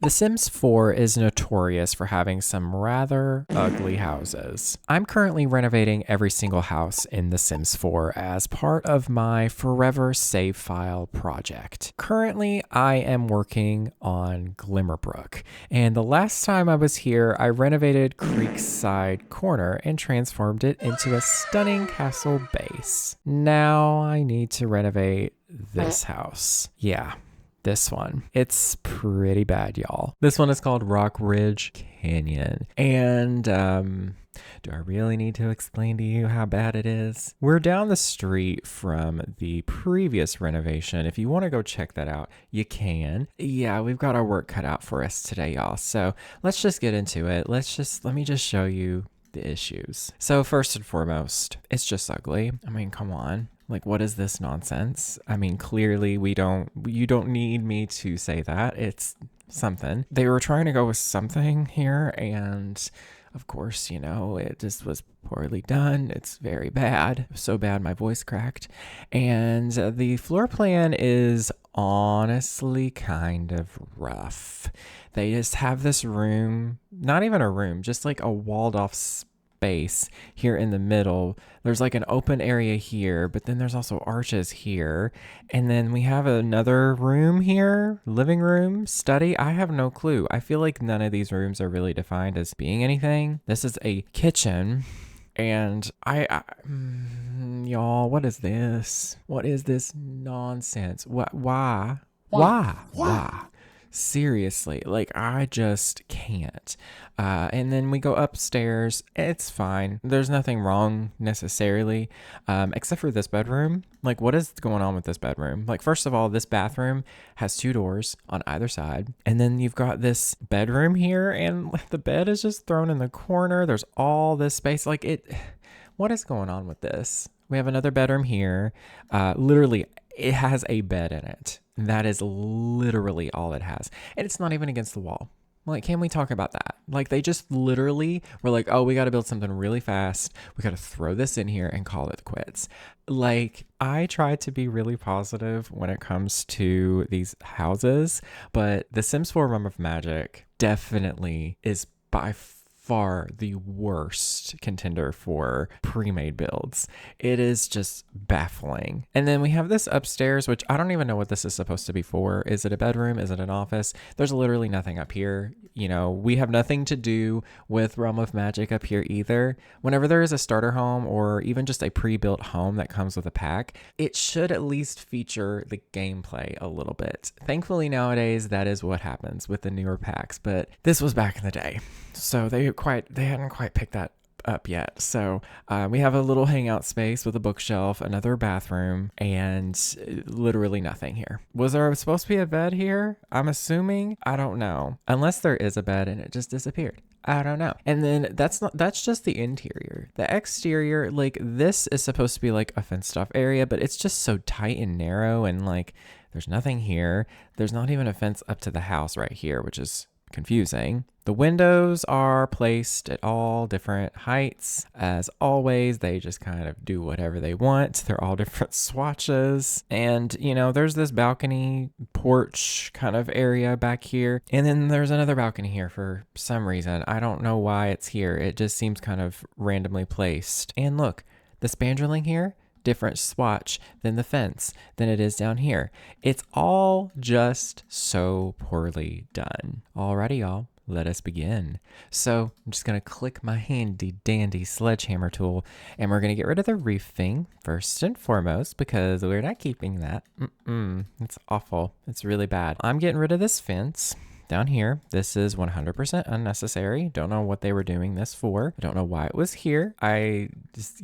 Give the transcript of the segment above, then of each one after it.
The Sims 4 is notorious for having some rather ugly houses. I'm currently renovating every single house in The Sims 4 as part of my Forever Save File project. Currently, I am working on Glimmerbrook, and the last time I was here, I renovated Creekside Corner and transformed it into a stunning castle base. Now I need to renovate this house. Yeah. This one. It's pretty bad, y'all. This one is called Rock Ridge Canyon. And do I really need to explain to you how bad it is? We're down the street from the previous renovation. If you want to go check that out, you can. Yeah, we've got our work cut out for us today, y'all. So let's just get into it. Let me just show you the issues. So first and foremost, it's just ugly. I mean, come on. Like, what is this nonsense? I mean, clearly you don't need me to say that. It's something. They were trying to go with something here, and of course, it just was poorly done. It's very bad. So bad my voice cracked. And the floor plan is honestly kind of rough. They just have this room, not even a room, just like a walled off space here in the middle. There's like an open area here, but then there's also arches here. And then we have another room here, living room, study. I have no clue. I feel like none of these rooms are really defined as being anything. This is a kitchen. And y'all, what is this? What is this nonsense? Why? Seriously, like I just can't. And then we go upstairs. It's fine. There's nothing wrong necessarily, except for this bedroom. Like, what is going on with this bedroom? Like, first of all, this bathroom has 2 doors on either side. And then you've got this bedroom here, and the bed is just thrown in the corner. There's all this space. What is going on with this? We have another bedroom here. Literally, it has a bed in it. That is literally all it has. And it's not even against the wall. Like, can we talk about that? Like, they just literally were like, oh, we got to build something really fast. We got to throw this in here and call it quits. Like, I try to be really positive when it comes to these houses, but The Sims 4 Realm of Magic definitely is by far the worst contender for pre-made builds. It is just baffling. And then we have this upstairs, which I don't even know what this is supposed to be for. Is it a bedroom? Is it an office? There's literally nothing up here. We have nothing to do with Realm of Magic up here either. Whenever there is a starter home or even just a pre-built home that comes with a pack, it should at least feature the gameplay a little bit. Thankfully nowadays that is what happens with the newer packs, but this was back in the day. So they hadn't quite picked that up yet. So we have a little hangout space with a bookshelf, another bathroom, and literally nothing here. Was there supposed to be a bed here? I'm assuming. I don't know. Unless there is a bed and it just disappeared. I don't know. And then that's just the interior. The exterior, like, this is supposed to be like a fenced off area, but it's just so tight and narrow, and like there's nothing here. There's not even a fence up to the house right here, which is confusing. The windows are placed at all different heights. As always, they just kind of do whatever they want. They're all different swatches. And, there's this balcony porch kind of area back here. And then there's another balcony here for some reason. I don't know why it's here. It just seems kind of randomly placed. And look, the spandreling here, different swatch than the fence than it is down here. It's all just so poorly done. Alrighty, y'all. Let us begin. So I'm just going to click my handy dandy sledgehammer tool, and we're going to get rid of the roofing first and foremost because we're not keeping that. It's awful. It's really bad. I'm getting rid of this fence down here. This is 100% unnecessary. Don't know what they were doing this for. I don't know why it was here. It's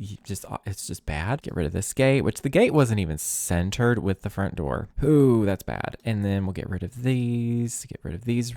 just bad. Get rid of this gate, which the gate wasn't even centered with the front door. Ooh, that's bad. And then we'll get rid of these,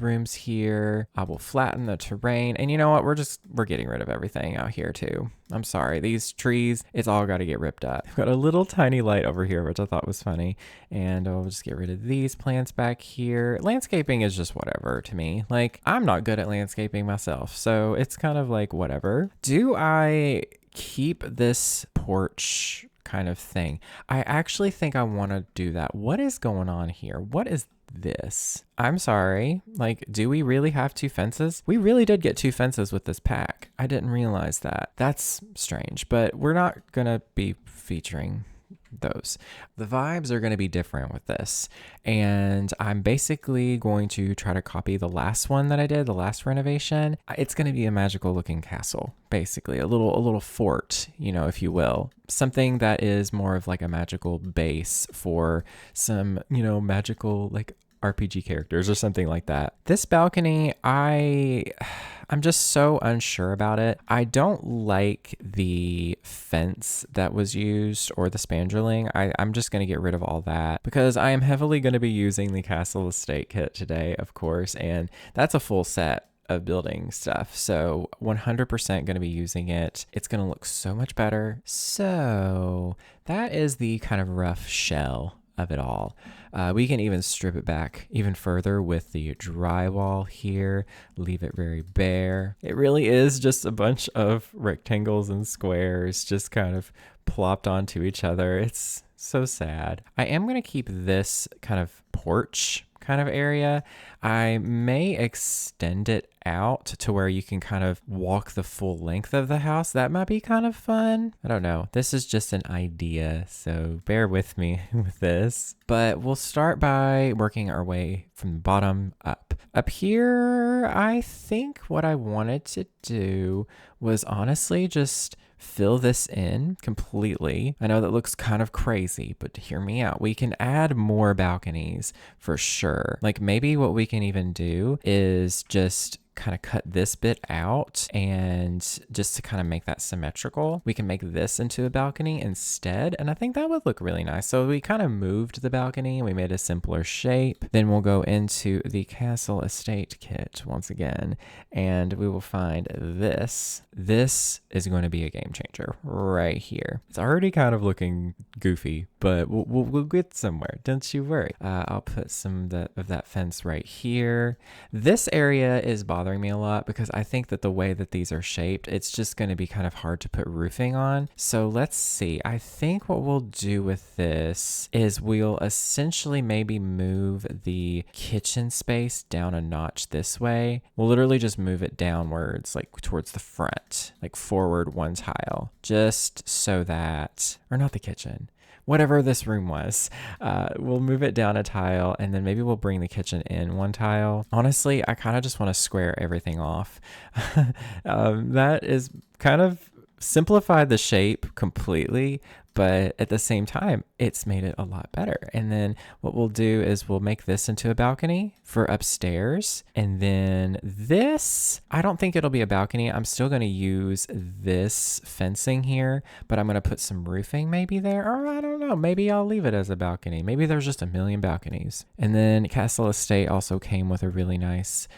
rooms here. I will flatten the terrain. And you know what? We're getting rid of everything out here too. I'm sorry. These trees, it's all got to get ripped up. I've got a little tiny light over here, which I thought was funny. And I'll just get rid of these plants back here. Landscaping is just whatever to me. Like, I'm not good at landscaping myself, so it's kind of like whatever. Do I keep this porch kind of thing. I actually think I want to do that. What is going on here? What is this? I'm sorry. Like, do we really have 2 fences? We really did get 2 fences with this pack. I didn't realize that. That's strange, but we're not going to be featuring those. The vibes are going to be different with this, and I'm basically going to try to copy the last one that I did, the last renovation. It's going to be a magical looking castle, basically a little fort, you know, if you will, something that is more of like a magical base for some, you know, magical like RPG characters or something like that. This balcony, I'm just so unsure about it. I don't like the fence that was used or the spandreling. I'm just going to get rid of all that because I am heavily going to be using the Castle Estate kit today, of course, and that's a full set of building stuff. So 100% going to be using it. It's going to look so much better. So that is the kind of rough shell of it all. We can even strip it back even further with the drywall here, leave it very bare. It really is just a bunch of rectangles and squares just kind of plopped onto each other. It's so sad. I am going to keep this kind of porch kind of area. I may extend it out to where you can kind of walk the full length of the house. That might be kind of fun. I don't know. This is just an idea, so bear with me with this. But we'll start by working our way from the bottom up. Up here, I think what I wanted to do was honestly just fill this in completely. I know that looks kind of crazy, but hear me out. We can add more balconies for sure. Like maybe what we can even do is just kind of cut this bit out, and just to kind of make that symmetrical, we can make this into a balcony instead, and I think that would look really nice. So we kind of moved the balcony and we made a simpler shape. Then we'll go into the Castle Estate kit once again, and we will find this. This is going to be a game changer right here. It's already kind of looking goofy, but we'll get somewhere, don't you worry. I'll put some of that fence right here. This area is bothering me a lot because I think that the way that these are shaped, it's just going to be kind of hard to put roofing on. So let's see. I think what we'll do with this is we'll essentially maybe move the kitchen space down a notch this way. We'll literally just move it downwards, like towards the front, like forward 1 tile, just so that, or not the kitchen, whatever this room was, we'll move it down a tile, and then maybe we'll bring the kitchen in 1 tile. Honestly, I kind of just want to square everything off. That is kind of simplified the shape completely, but at the same time, it's made it a lot better. And then what we'll do is we'll make this into a balcony for upstairs. And then this, I don't think it'll be a balcony. I'm still going to use this fencing here, but I'm going to put some roofing maybe there. Or I don't know, maybe I'll leave it as a balcony. Maybe there's just a million balconies. And then Castle Estate also came with a really nice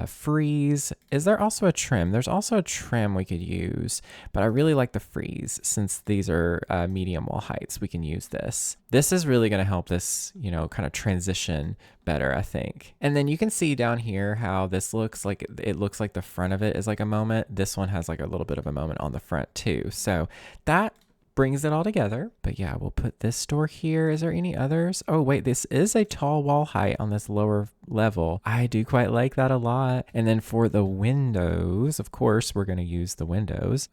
frieze. Is there also a trim? There's also a trim we could use, but I really like the frieze since these are medium wall heights. We can use this. This is really going to help this, you know, kind of transition better, I think. And then you can see down here how this looks like, it looks like the front of it is like a moment. This one has like a little bit of a moment on the front too. So that brings it all together. But yeah, we'll put this door here. Is there any others? Oh wait, this is a tall wall height on this lower level. I do quite like that a lot. And then for the windows, of course, we're going to use the windows.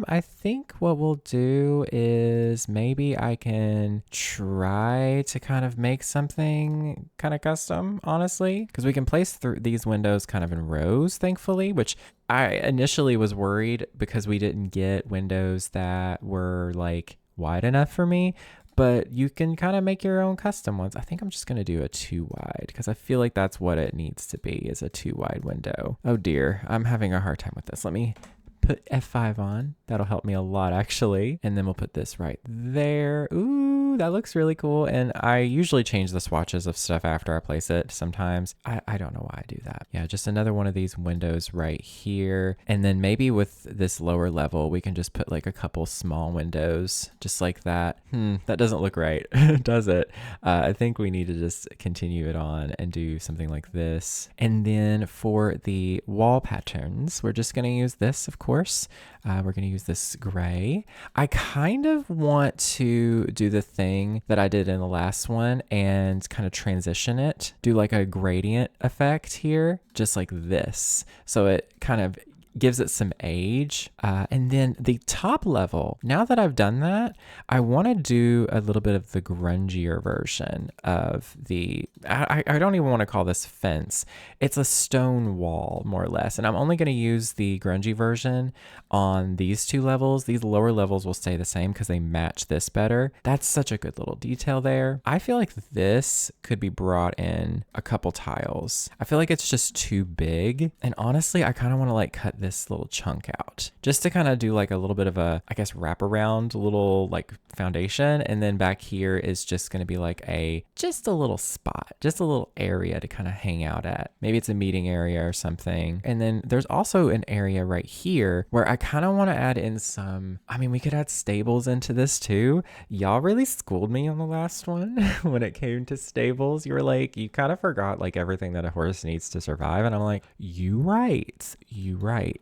I think what we'll do is maybe I can try to kind of make something kind of custom, honestly, because we can place these windows kind of in rows, thankfully, which I initially was worried because we didn't get windows that were like wide enough for me. But you can kind of make your own custom ones. I think I'm just going to do a 2 wide because I feel like that's what it needs to be, is a 2 wide window. Oh dear, I'm having a hard time with this. Let me put F5 on. That'll help me a lot, actually. And then we'll put this right there. Ooh, Ooh, that looks really cool. And I usually change the swatches of stuff after I place it sometimes. I don't know why I do that. Yeah, just another one of these windows right here. And then maybe with this lower level, we can just put like a couple small windows just like that. That doesn't look right, does it? I think we need to just continue it on and do something like this. And then for the wall patterns, we're just going to use this, of course. We're going to use this gray. I kind of want to do the thing that I did in the last one and kind of transition it, do like a gradient effect here, just like this. So it kind of gives it some age. And then the top level, now that I've done that, I want to do a little bit of the grungier version of the, I don't even want to call this fence. It's a stone wall, more or less. And I'm only going to use the grungy version on these two levels. These lower levels will stay the same because they match this better. That's such a good little detail there. I feel like this could be brought in a couple tiles. I feel like it's just too big. And honestly, I kind of want to like cut this little chunk out just to kind of do like a little bit of a, I guess, wraparound little like foundation. And then back here is just going to be like just a little spot, just a little area to kind of hang out at. Maybe it's a meeting area or something. And then there's also an area right here where I kind of want to add in some, I mean, we could add stables into this too. Y'all really schooled me on the last one when it came to stables. You were like, you kind of forgot like everything that a horse needs to survive. And I'm like, you right.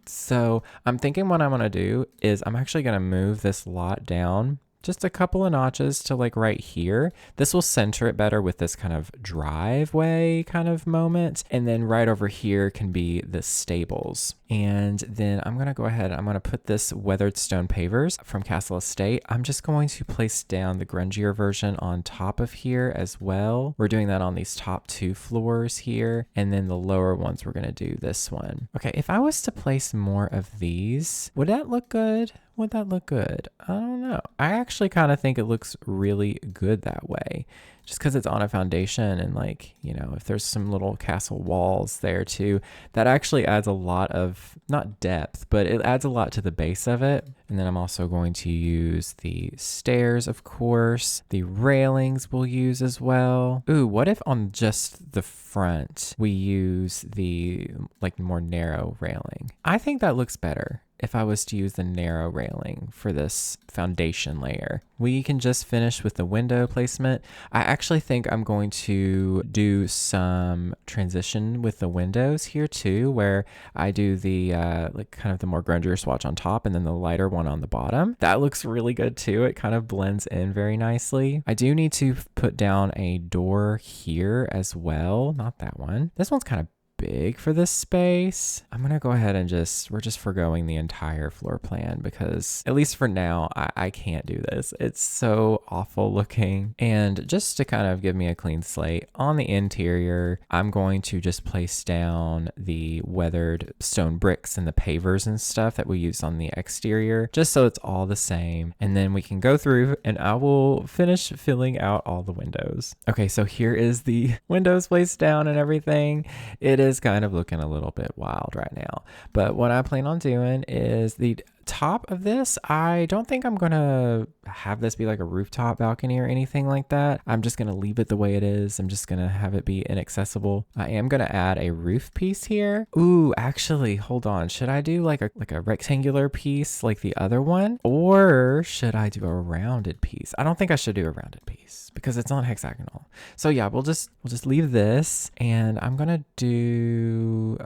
So I'm thinking what I'm going to do is I'm actually going to move this lot down just a couple of notches to like right here. This will center it better with this kind of driveway kind of moment. And then right over here can be the stables. And then I'm going to go ahead, I'm going to put this weathered stone pavers from Castle Estate. I'm just going to place down the grungier version on top of here as well. We're doing that on these top two floors here. And then the lower ones, we're going to do this one. Okay, if I was to place more of these, would that look good? Would that look good? I don't know. I actually kind of think it looks really good that way, just because it's on a foundation. And like, you know, if there's some little castle walls there too, that actually adds a lot of, not depth, but it adds a lot to the base of it. And then I'm also going to use the stairs, of course. The railings we'll use as well. Ooh, what if on just the front we use the like more narrow railing? I think that looks better if I was to use the narrow railing for this foundation layer. We can just finish with the window placement. I actually think I'm going to do some transition with the windows here too, where I do the like kind of the more grungier swatch on top and then the lighter one on the bottom. That looks really good too. It kind of blends in very nicely. I do need to put down a door here as well. Not that one. This one's kind of big for this space. I'm gonna go ahead and we're just forgoing the entire floor plan because at least for now, I can't do this. It's so awful looking. And just to kind of give me a clean slate on the interior, I'm going to just place down the weathered stone bricks and the pavers and stuff that we use on the exterior, just so it's all the same. And then we can go through and I will finish filling out all the windows. Okay, so here is the windows placed down and everything. It is kind of looking a little bit wild right now, but what I plan on doing is the top of this, I don't think I'm gonna have this be like a rooftop balcony or anything like that. I'm just gonna leave it the way it is. I'm just gonna have it be inaccessible. I am gonna add a roof piece here. Ooh, actually, hold on. Should I do like a rectangular piece like the other one? Or should I do a rounded piece? I don't think I should do a rounded piece because it's not hexagonal. So yeah, we'll just leave this, and I'm gonna do,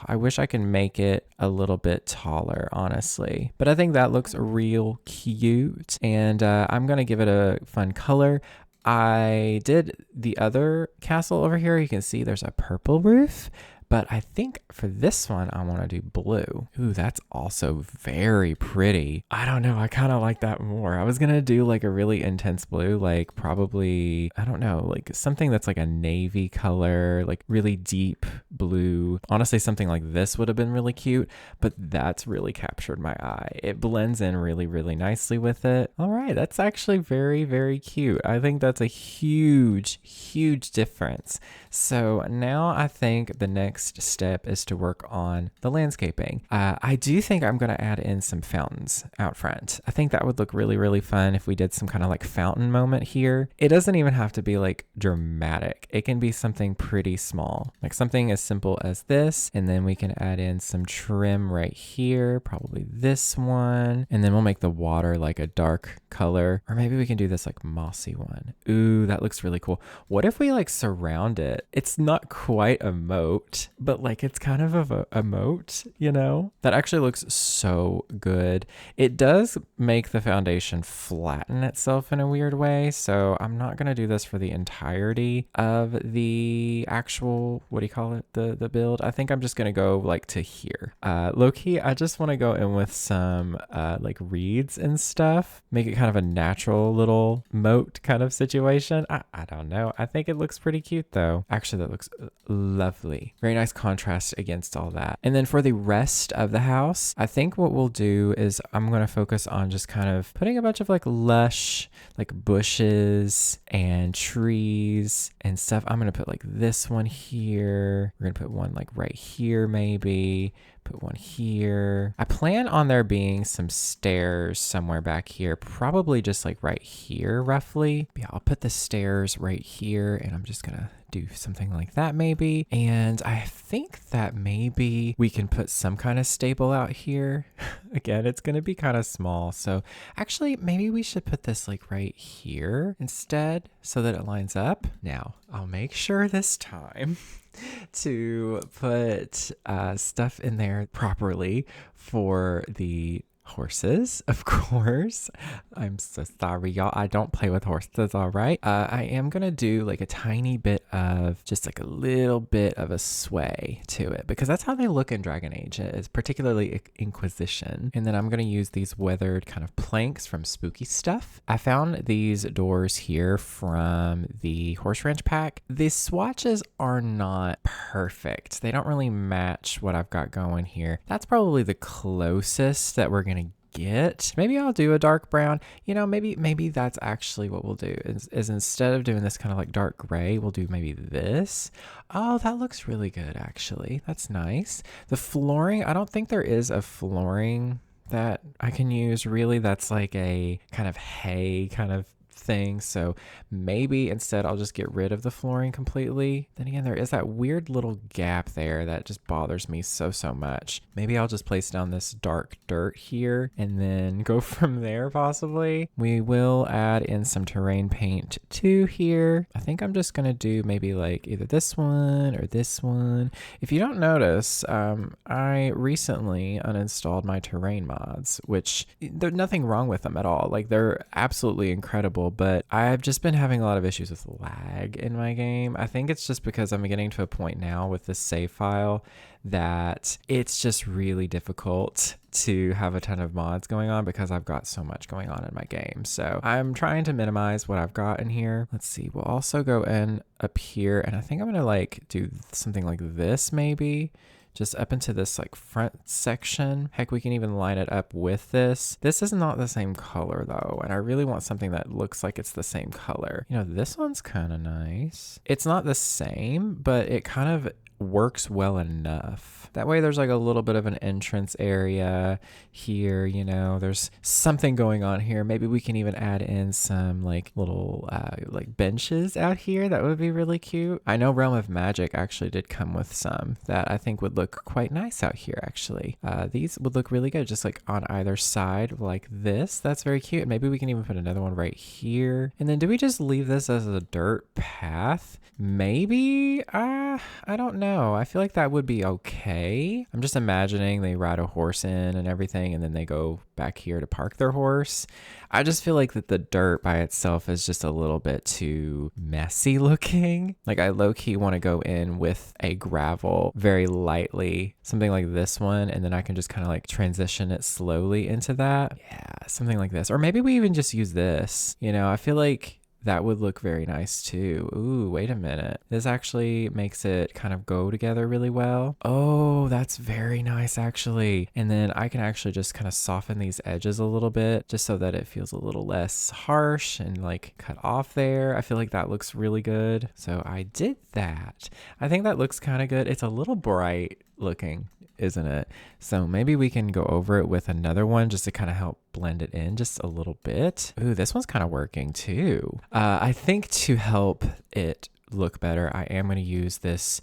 I wish I can make it a little bit taller, honestly. But I think that looks real cute, and I'm gonna give it a fun color. I did the other castle over here. You can see there's a purple roof, but I think for this one, I want to do blue. Ooh, that's also very pretty. I don't know. I kind of like that more. I was going to do like a really intense blue, like probably, I don't know, like something that's like a navy color, like really deep blue. Honestly, something like this would have been really cute, but that's really captured my eye. It blends in really, really nicely with it. All right. That's actually very, very cute. I think that's a huge, huge difference. So now I think the next next step is to work on the landscaping. I do think I'm going to add in some fountains out front. I think that would look really, really fun if we did some kind of like fountain moment here. It doesn't even have to be like dramatic. It can be something pretty small, like something as simple as this. And then we can add in some trim right here, probably this one. And then we'll make the water like a dark color, or maybe we can do this like mossy one. Ooh, that looks really cool. What if we like surround it? It's not quite a moat, but like it's kind of a moat, you know? That actually looks so good. It does make the foundation flatten itself in a weird way, so I'm not gonna do this for the entirety of the actual, what do you call it, the build. I think I'm just gonna go like to here. Low-key, I just want to go in with some like reeds and stuff, make it kind of a natural little moat kind of situation. I don't know. I think it looks pretty cute though. Actually, that looks lovely. Very nice contrast against all that. And then for the rest of the house, I think what we'll do is I'm going to focus on just kind of putting a bunch of like lush, like bushes and trees and stuff. I'm going to put like this one here. We're going to put one like right here maybe. Put one here. I plan on there being some stairs somewhere back here, probably just like right here roughly. Yeah, I'll put the stairs right here and I'm just gonna do something like that maybe. And I think that maybe we can put some kind of stable out here. Again, it's gonna be kind of small. So actually maybe we should put this like right here instead so that it lines up. Now, I'll make sure this time to put stuff in there properly for the horses, of course. I'm so sorry, y'all. I don't play with horses, all right? I am going to do like a tiny bit of just like a little bit of a sway to it because that's how they look in Dragon Age. It's particularly Inquisition. And then I'm going to use these weathered kind of planks from Spooky Stuff. I found these doors here from the Horse Ranch pack. The swatches are not perfect. They don't really match what I've got going here. That's probably the closest that we're going to get. Maybe I'll do a dark brown. You know, maybe that's actually what we'll do is instead of doing this kind of like dark gray, we'll do maybe this. Oh, that looks really good actually. That's nice. The flooring, I don't think there is a flooring that I can use really. That's like a kind of hay kind of thing. So maybe instead I'll just get rid of the flooring completely. Then again, there is that weird little gap there that just bothers me so much. Maybe I'll just place down this dark dirt here and then go from there possibly. We will add in some terrain paint too here. I think I'm just gonna do maybe like either this one or this one. If you don't notice, I recently uninstalled my terrain mods, which there's nothing wrong with them at all. Like they're absolutely incredible, but I've just been having a lot of issues with lag in my game. I think it's just because I'm getting to a point now with this save file that it's just really difficult to have a ton of mods going on because I've got so much going on in my game. So I'm trying to minimize what I've got in here. Let's see. We'll also go in up here and I think I'm going to like do something like this maybe. Just up into this like front section. Heck, we can even line it up with this. This is not the same color though, and I really want something that looks like it's the same color. You know, this one's kind of nice. It's not the same, but it kind of works well enough. That way there's like a little bit of an entrance area here, you know, there's something going on here. Maybe we can even add in some like little like benches out here. That would be really cute. I know Realm of Magic actually did come with some that I think would look quite nice out here actually. These would look really good just like on either side like this. That's very cute. Maybe we can even put another one right here. And then do we just leave this as a dirt path? Maybe? I don't know. I feel like that would be okay. I'm just imagining they ride a horse in and everything, and then they go back here to park their horse. I just feel like that the dirt by itself is just a little bit too messy looking. Like I low-key want to go in with a gravel very lightly, something like this one, and then I can just kind of like transition it slowly into that. Yeah, something like this. Or maybe we even just use this. You know, I feel like that would look very nice too. Ooh, wait a minute. This actually makes it kind of go together really well. Oh, that's very nice actually. And then I can actually just kind of soften these edges a little bit just so that it feels a little less harsh and like cut off there. I feel like that looks really good. So I did that. I think that looks kind of good. It's a little bright looking, isn't it? So maybe we can go over it with another one just to kind of help blend it in just a little bit. Ooh, this one's kind of working too. I think to help it look better, I am going to use this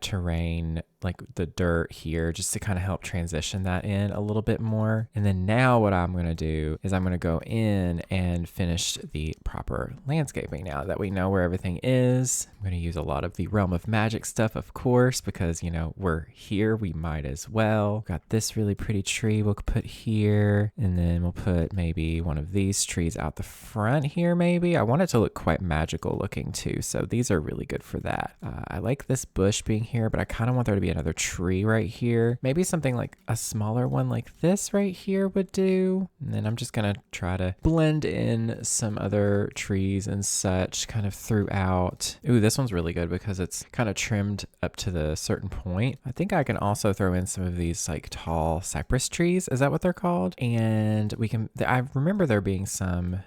terrain, like the dirt here, just to kind of help transition that in a little bit more. And then now what I'm going to do is I'm going to go in and finish the proper landscaping now that we know where everything is. I'm going to use a lot of the Realm of Magic stuff, of course, because, you know, we're here, we might as well. Got this really pretty tree we'll put here, and then we'll put maybe one of these trees out the front here maybe. I want it to look quite magical looking too, so these are really good for that. I like this bush being here, but I kind of want there to be another tree right here. Maybe something like a smaller one like this right here would do. And then I'm just gonna try to blend in some other trees and such kind of throughout. Ooh, this one's really good because it's kind of trimmed up to the certain point. I think I can also throw in some of these like tall cypress trees. Is that what they're called? And we can, I remember there being some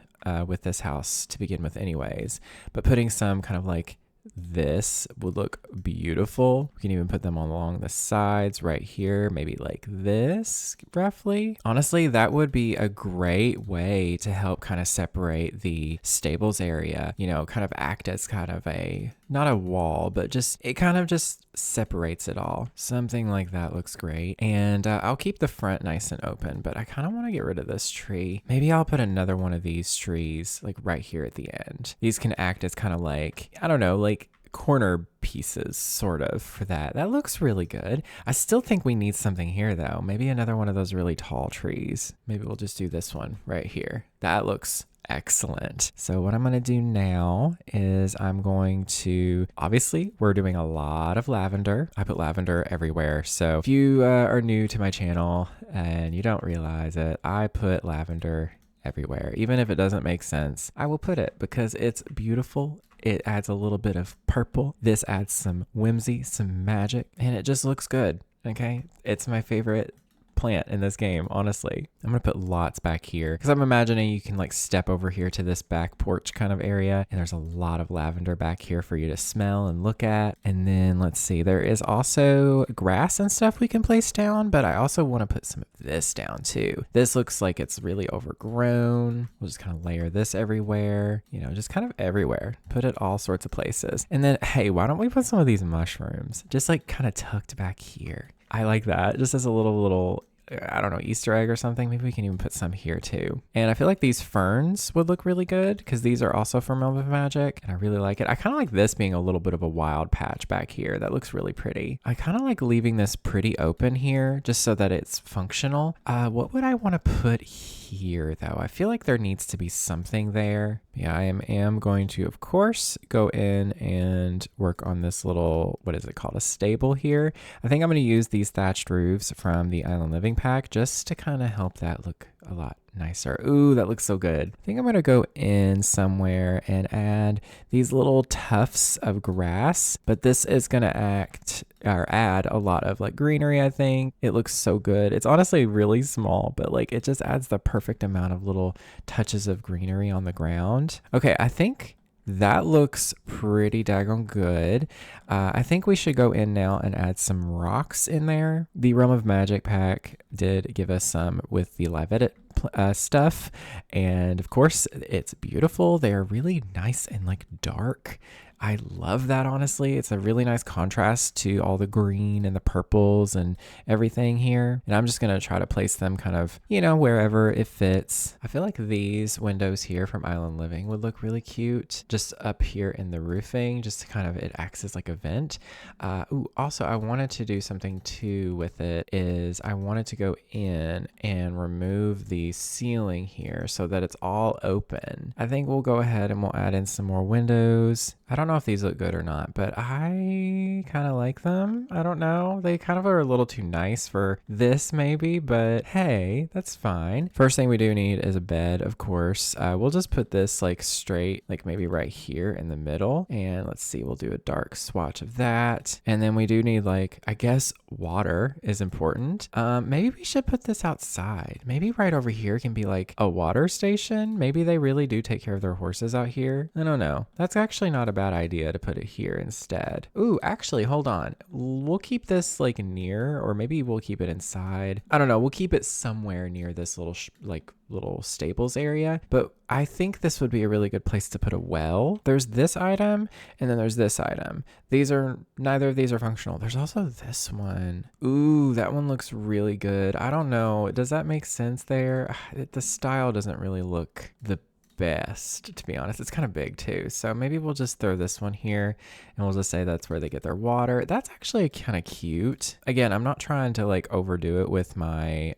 with this house to begin with anyways, but putting some kind of like this would look beautiful. We can even put them along the sides right here, maybe like this roughly. Honestly, that would be a great way to help kind of separate the stables area, you know, kind of act as kind of a, not a wall, but just, it kind of just separates it all. Something like that looks great. And I'll keep the front nice and open, but I kind of want to get rid of this tree. Maybe I'll put another one of these trees like right here at the end. These can act as kind of like, I don't know, like corner pieces sort of for that. That looks really good. I still think we need something here though. Maybe another one of those really tall trees. Maybe we'll just do this one right here. That looks excellent. So what I'm going to do now is I'm going to, obviously we're doing a lot of lavender. I put lavender everywhere. So if you are new to my channel and you don't realize it, I put lavender everywhere. Even if it doesn't make sense, I will put it because it's beautiful. It adds a little bit of purple. This adds some whimsy, some magic, and it just looks good. Okay. It's my favorite plant in this game, honestly. I'm gonna put lots back here because I'm imagining you can like step over here to this back porch kind of area, and there's a lot of lavender back here for you to smell and look at. And then let's see, there is also grass and stuff we can place down, but I also want to put some of this down too. This looks like it's really overgrown. We'll just kind of layer this everywhere, you know, just kind of everywhere. Put it all sorts of places. And then, hey, why don't we put some of these mushrooms just like kind of tucked back here? I like that, just as a little, I don't know, Easter egg or something. Maybe we can even put some here too. And I feel like these ferns would look really good because these are also from Realm of Magic, and I really like it. I kind of like this being a little bit of a wild patch back here. That looks really pretty. I kind of like leaving this pretty open here just so that it's functional. What would I want to put here though? I feel like there needs to be something there. Yeah, I am going to, of course, go in and work on this little, what is it called? A stable here. I think I'm going to use these thatched roofs from the Island Living pack just to kind of help that look a lot nicer. Ooh, that looks so good. I think I'm going to go in somewhere and add these little tufts of grass, but this is going to add a lot of like greenery, I think. It looks so good. It's honestly really small, but like it just adds the perfect amount of little touches of greenery on the ground. Okay, I think that looks pretty daggone good. I think we should go in now and add some rocks in there. The Realm of Magic pack did give us some with the live edit stuff, and of course it's beautiful. They are really nice and like dark. I love that, honestly. It's a really nice contrast to all the green and the purples and everything here. And I'm just going to try to place them kind of, you know, wherever it fits. I feel like these windows here from Island Living would look really cute just up here in the roofing, just to kind of, it acts as like a vent. Also, I wanted to do something too with it is I wanted to go in and remove the ceiling here so that it's all open. I think we'll go ahead and we'll add in some more windows. I don't know know if these look good or not, but I kind of like them. I don't know. They kind of are a little too nice for this maybe, but hey, that's fine. First thing we do need is a bed, of course. We'll just put this like straight, like maybe right here in the middle. And let's see, we'll do a dark swatch of that. And then we do need like, I guess water is important. Maybe we should put this outside. Maybe right over here can be like a water station. Maybe they really do take care of their horses out here. I don't know. That's actually not a bad idea to put it here instead. Ooh, actually, hold on. We'll keep this like near, or maybe we'll keep it inside. I don't know. We'll keep it somewhere near this little little stables area, but I think this would be a really good place to put a well. There's this item and then there's this item. Neither of these are functional. There's also this one. Ooh, that one looks really good. I don't know. Does that make sense there? The style doesn't really look the best, to be honest. It's kind of big too, so maybe we'll just throw this one here and we'll just say that's where they get their water. That's actually kind of cute. Again, I'm not trying to like overdo it with my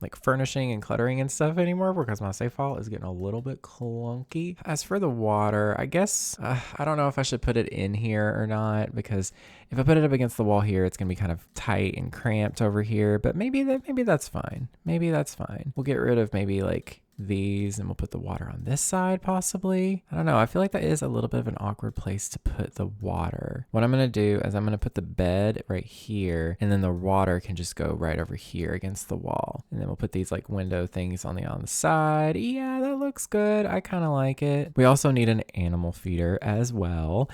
like furnishing and cluttering and stuff anymore, because my safe file is getting a little bit clunky. As for the water, I guess I don't know if I should put it in here or not, because if I put it up against the wall here, it's gonna be kind of tight and cramped over here, but maybe that's fine. Maybe that's fine. We'll get rid of maybe like these and we'll put the water on this side possibly. I don't know. I feel like that is a little bit of an awkward place to put the water. What I'm going to do is I'm going to put the bed right here, and then the water can just go right over here against the wall. And then we'll put these like window things on the side. Yeah, that looks good. I kind of like it. We also need an animal feeder as well.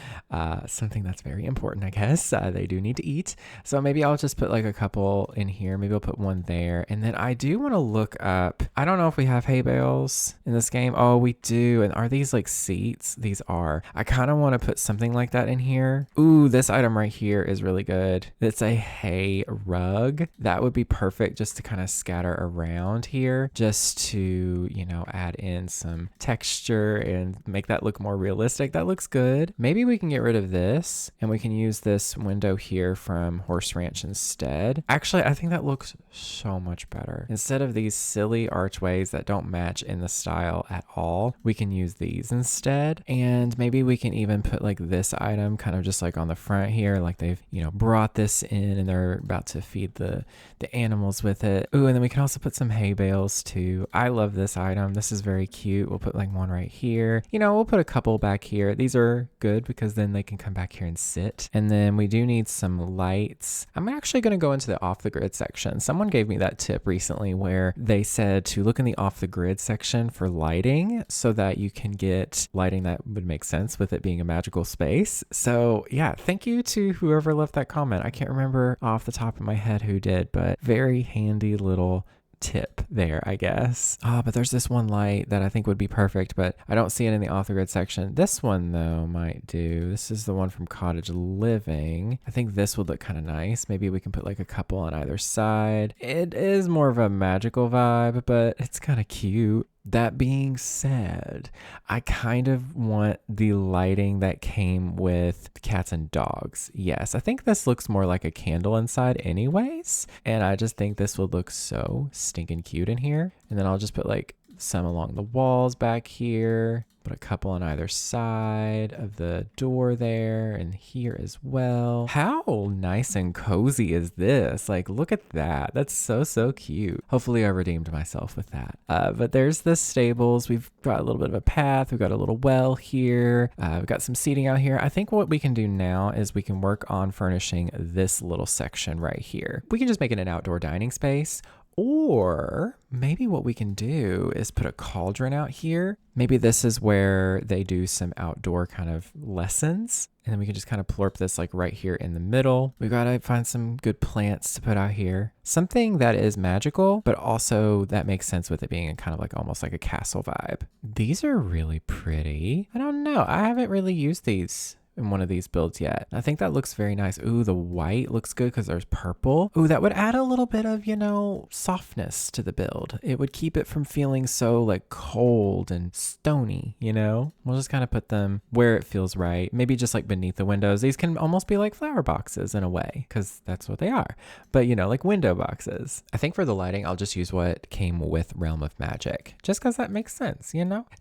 Something that's very important, I guess. They do need to eat. So maybe I'll just put like a couple in here. Maybe I'll put one there. And then I do want to look up, I don't know if we have hay bales in this game. Oh, we do. And are these like seats? These are. I kind of want to put something like that in here. Ooh, this item right here is really good. It's a hay rug. That would be perfect just to kind of scatter around here, just to, you know, add in some texture and make that look more realistic. That looks good. Maybe we can get rid of this and we can use this window here from Horse Ranch instead. Actually, I think that looks so much better. Instead of these silly archways that don't match in the style at all, we can use these instead. And maybe we can even put like this item kind of just like on the front here, like they've, you know, brought this in and they're about to feed the animals with it. Ooh, and then we can also put some hay bales too. I love this item. This is very cute. We'll put like one right here. You know, we'll put a couple back here. These are good because then they can come back here and sit. And then we do need some lights. I'm actually going to go into the off the grid section. Someone gave me that tip recently where they said to look in the off the grid section for lighting so that you can get lighting that would make sense with it being a magical space. So yeah, thank you to whoever left that comment. I can't remember off the top of my head who did, but very handy little tip there, I guess. But there's this one light that I think would be perfect, but I don't see it in the off the grid section. This one though might do. This is the one from Cottage Living. I think this would look kind of nice. Maybe we can put like a couple on either side. It is more of a magical vibe, but it's kind of cute. That being said, I kind of want the lighting that came with cats and dogs. Yes, I think this looks more like a candle inside anyways. And I just think this would look so stinking cute in here. And then I'll just put like some along the walls back here. Put a couple on either side of the door there and here as well. How nice and cozy is this? Like, look at that. That's so cute. Hopefully I redeemed myself with that. But there's the stables. We've got a little bit of a path. We've got a little well here. We've got some seating out here. I think what we can do now is we can work on furnishing this little section right here. We can just make it an outdoor dining space. Or maybe what we can do is put a cauldron out here. Maybe this is where they do some outdoor kind of lessons. And then we can just kind of plorp this like right here in the middle. We've got to find some good plants to put out here. Something that is magical, but also that makes sense with it being a kind of like almost like a castle vibe. These are really pretty. I don't know. I haven't really used these in one of these builds yet. I think that looks very nice. Ooh, the white looks good because there's purple. Ooh, that would add a little bit of, softness to the build. It would keep it from feeling so like cold and stony, We'll just kind of put them where it feels right. Maybe just like beneath the windows. These can almost be like flower boxes in a way because that's what they are. But, like window boxes. I think for the lighting, I'll just use what came with Realm of Magic just because that makes sense,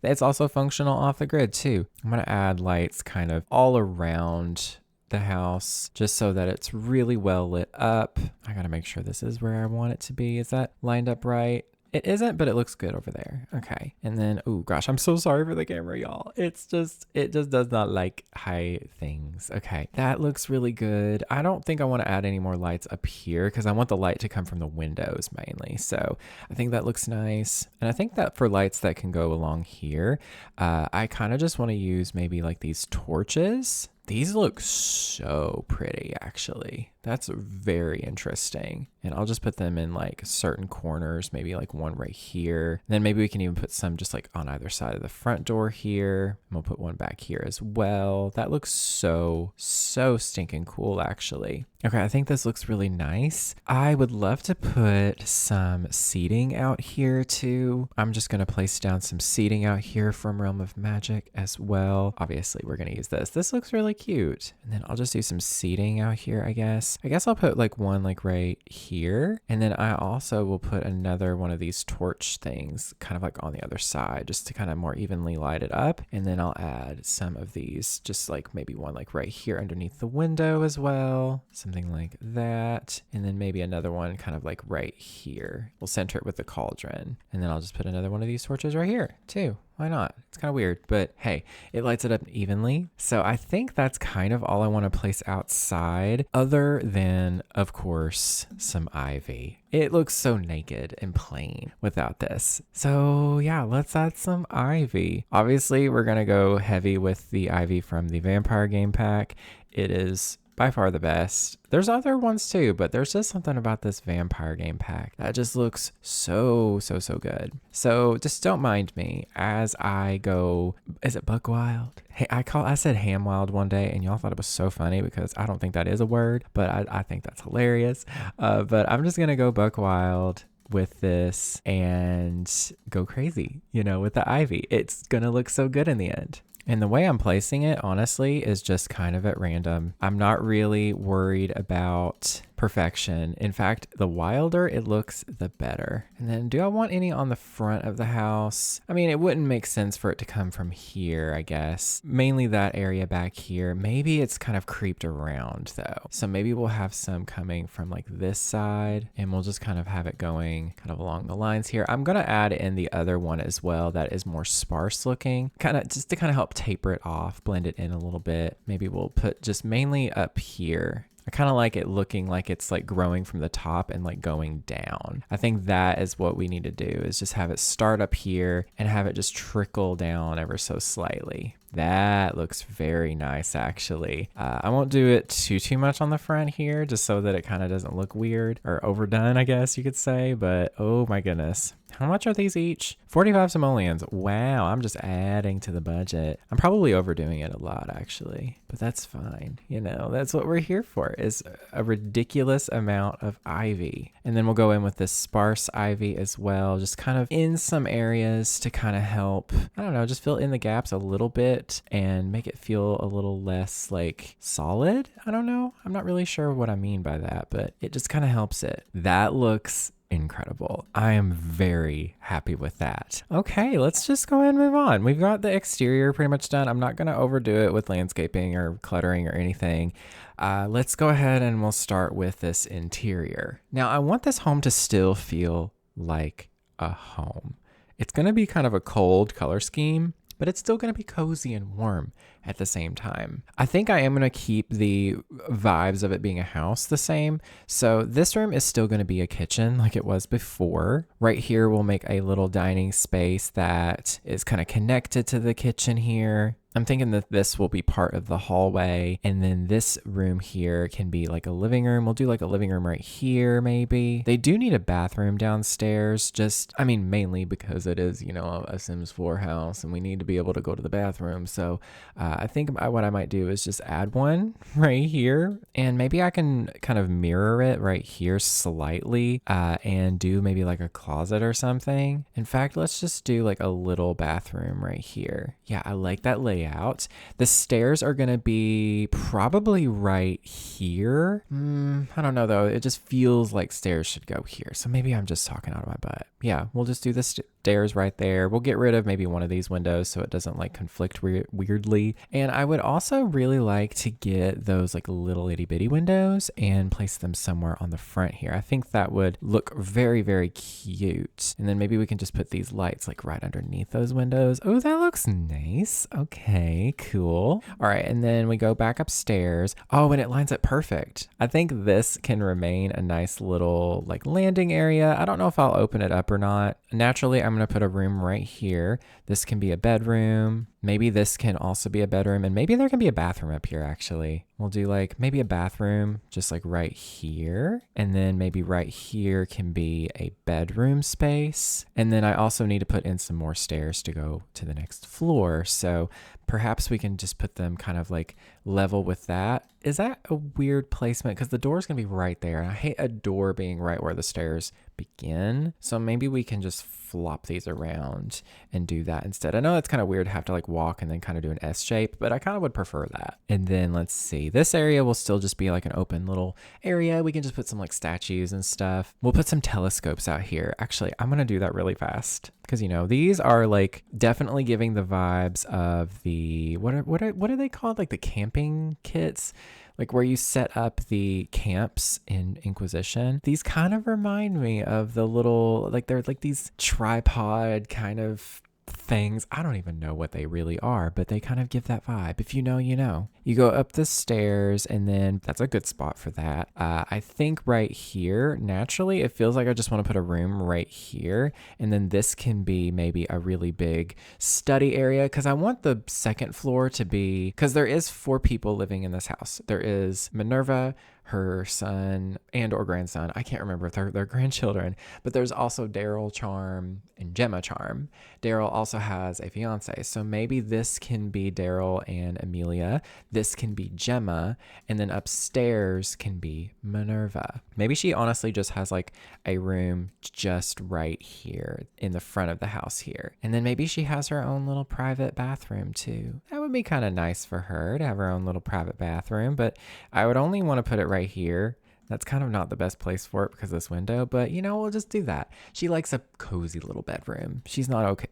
It's also functional off the grid too. I'm going to add lights kind of all around the house just so that it's really well lit up. I got to make sure this is where I want it to be. Is that lined up right? It isn't, but it looks good over there. Okay. And then, oh gosh, I'm so sorry for the camera, y'all. It just does not like high things. Okay. That looks really good. I don't think I want to add any more lights up here because I want the light to come from the windows mainly. So I think that looks nice. And I think that for lights that can go along here, I kind of just want to use maybe like these torches. These look so pretty, actually. That's very interesting. And I'll just put them in like certain corners, maybe like one right here. And then maybe we can even put some just like on either side of the front door here. And we'll put one back here as well. That looks so stinking cool, actually. Okay, I think this looks really nice. I would love to put some seating out here too. I'm just gonna place down some seating out here from Realm of Magic as well. Obviously, we're gonna use this. This looks really cute. And then I'll just do some seating out here, I guess. I guess I'll put like one like right here. And then I also will put another one of these torch things kind of like on the other side just to kind of more evenly light it up. And then I'll add some of these, just like maybe one like right here underneath the window as well. Something like that. And then maybe another one kind of like right here. We'll center it with the cauldron. And then I'll just put another one of these torches right here too. Why not? It's kind of weird, but hey, it lights it up evenly. So I think that's kind of all I want to place outside, other than, of course, some ivy. It looks so naked and plain without this. So yeah, let's add some ivy. Obviously, we're going to go heavy with the ivy from the Vampire game pack. It is by far the best. There's other ones too, but there's just something about this Vampire game pack that just looks so good. So just don't mind me as I go. Is it Buck Wild? Hey, I said Ham Wild one day and y'all thought it was so funny because I don't think that is a word, but I think that's hilarious. But I'm just gonna go Buck Wild with this and go crazy, with the ivy. It's gonna look so good in the end. And the way I'm placing it, honestly, is just kind of at random. I'm not really worried about perfection. In fact, the wilder it looks, the better. And then do I want any on the front of the house? I mean, it wouldn't make sense for it to come from here, I guess. Mainly that area back here. Maybe it's kind of creeped around though. So maybe we'll have some coming from like this side and we'll just kind of have it going kind of along the lines here. I'm going to add in the other one as well that is more sparse looking, kind of just to kind of help taper it off, blend it in a little bit. Maybe we'll put just mainly up here. I kind of like it looking like it's like growing from the top and like going down. I think that is what we need to do, is just have it start up here and have it just trickle down ever so slightly. That looks very nice, actually. I won't do it too much on the front here, just so that it kind of doesn't look weird or overdone, I guess you could say. But oh my goodness. How much are these each? 45 simoleons. Wow, I'm just adding to the budget. I'm probably overdoing it a lot, actually. But that's fine. That's what we're here for, is a ridiculous amount of ivy. And then we'll go in with this sparse ivy as well, just kind of in some areas to kind of help, I don't know, just fill in the gaps a little bit and make it feel a little less like solid. I don't know. I'm not really sure what I mean by that, but it just kind of helps it. That looks incredible. I am very happy with that. Okay, let's just go ahead and move on. We've got the exterior pretty much done. I'm not going to overdo it with landscaping or cluttering or anything. Let's go ahead and we'll start with this interior. Now, I want this home to still feel like a home. It's going to be kind of a cold color scheme, but it's still going to be cozy and warm at the same time. I think I am going to keep the vibes of it being a house the same. So this room is still going to be a kitchen like it was before. Right here, we'll make a little dining space that is kind of connected to the kitchen here. I'm thinking that this will be part of the hallway, and then this room here can be like a living room. We'll do like a living room right here, maybe. They do need a bathroom downstairs, mainly because it is, a Sims 4 house, and we need to be able to go to the bathroom. So I think what I might do is just add one right here, and maybe I can kind of mirror it right here slightly, and do maybe like a closet or something. In fact, let's just do like a little bathroom right here. Yeah, I like that layout. The stairs are going to be probably right here. I don't know though. It just feels like stairs should go here. So maybe I'm just talking out of my butt. Yeah, we'll just do the stairs right there. We'll get rid of maybe one of these windows so it doesn't like conflict weirdly. And I would also really like to get those like little itty bitty windows and place them somewhere on the front here. I think that would look very, very cute. And then maybe we can just put these lights like right underneath those windows. Oh, that looks nice. Okay, cool. All right, and then we go back upstairs. Oh, and it lines up perfect. I think this can remain a nice little like landing area. I don't know if I'll open it up or not. Naturally, I'm going to put a room right here. This can be a bedroom. Maybe this can also be a bedroom, and maybe there can be a bathroom up here actually. We'll do like maybe a bathroom just like right here. And then maybe right here can be a bedroom space. And then I also need to put in some more stairs to go to the next floor. So perhaps we can just put them kind of like level with that. Is that a weird placement? Because the door is going to be right there. And I hate a door being right where the stairs begin. So maybe we can just flop these around and do that instead. I know it's kind of weird to have to like walk and then kind of do an S shape, but I kind of would prefer that. And then let's see, this area will still just be like an open little area. We can just put some like statues and stuff. We'll put some telescopes out here. Actually, I'm going to do that really fast because, these are like definitely giving the vibes of the, what are they called? Like the camping kits? Like where you set up the camps in Inquisition. These kind of remind me of the little, like they're like these tripod kind of things. I don't even know what they really are, but they kind of give that vibe. If you know, you know. You go up the stairs, and then that's a good spot for that. I think right here, naturally, it feels like I just want to put a room right here. And then this can be maybe a really big study area because I want the second floor to be, because there is 4 people living in this house. There is Minerva, her son and or grandson. I can't remember if they're grandchildren, but there's also Daryl Charm and Gemma Charm. Daryl also has a fiance. So maybe this can be Daryl and Amelia. This can be Gemma. And then upstairs can be Minerva. Maybe she honestly just has like a room just right here in the front of the house here. And then maybe she has her own little private bathroom too. That would be kind of nice for her to have her own little private bathroom, but I would only want to put it right here. That's kind of not the best place for it because of this window, but we'll just do that. She likes a cozy little bedroom. She's not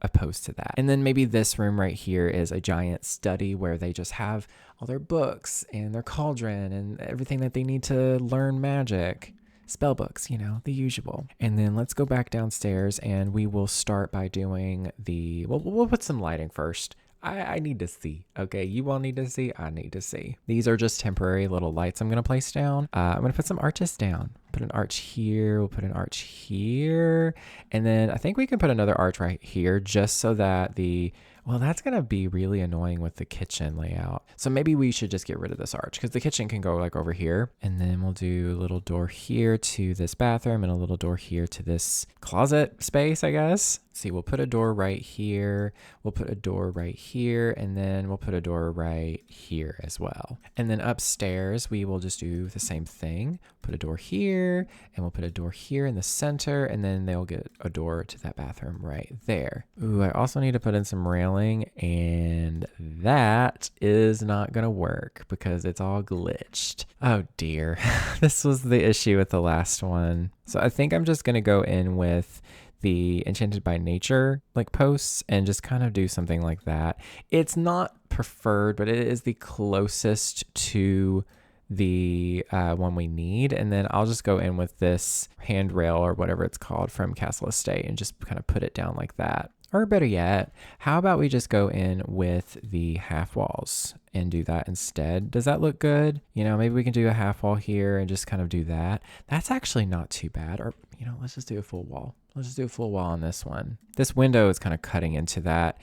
opposed to that. And then maybe this room right here is a giant study where they just have all their books and their cauldron and everything that they need to learn magic. Spell books, the usual. And then let's go back downstairs and we will start by doing we'll put some lighting first. I need to see. Okay, you all need to see. I need to see. These are just temporary little lights I'm going to place down. I'm going to put some arches down. Put an arch here. We'll put an arch here. And then I think we can put another arch right here just so that that's going to be really annoying with the kitchen layout. So maybe we should just get rid of this arch because the kitchen can go like over here. And then we'll do a little door here to this bathroom and a little door here to this closet space, I guess. See, we'll put a door right here. We'll put a door right here. And then we'll put a door right here as well. And then upstairs, we will just do the same thing. Put a door here and we'll put a door here in the center. And then they'll get a door to that bathroom right there. Ooh, I also need to put in some railing, and that is not going to work because it's all glitched. Oh dear. This was the issue with the last one. So I think I'm just going to go in with the Enchanted by Nature like posts and just kind of do something like that. It's not preferred, but it is the closest to the one we need. And then I'll just go in with this handrail or whatever it's called from Castle Estate and just kind of put it down like that. Or better yet, how about we just go in with the half walls and do that instead? Does that look good? Maybe we can do a half wall here and just kind of do that. That's actually not too bad. Or, let's just do a full wall. Let's just do a full wall on this one. This window is kind of cutting into that.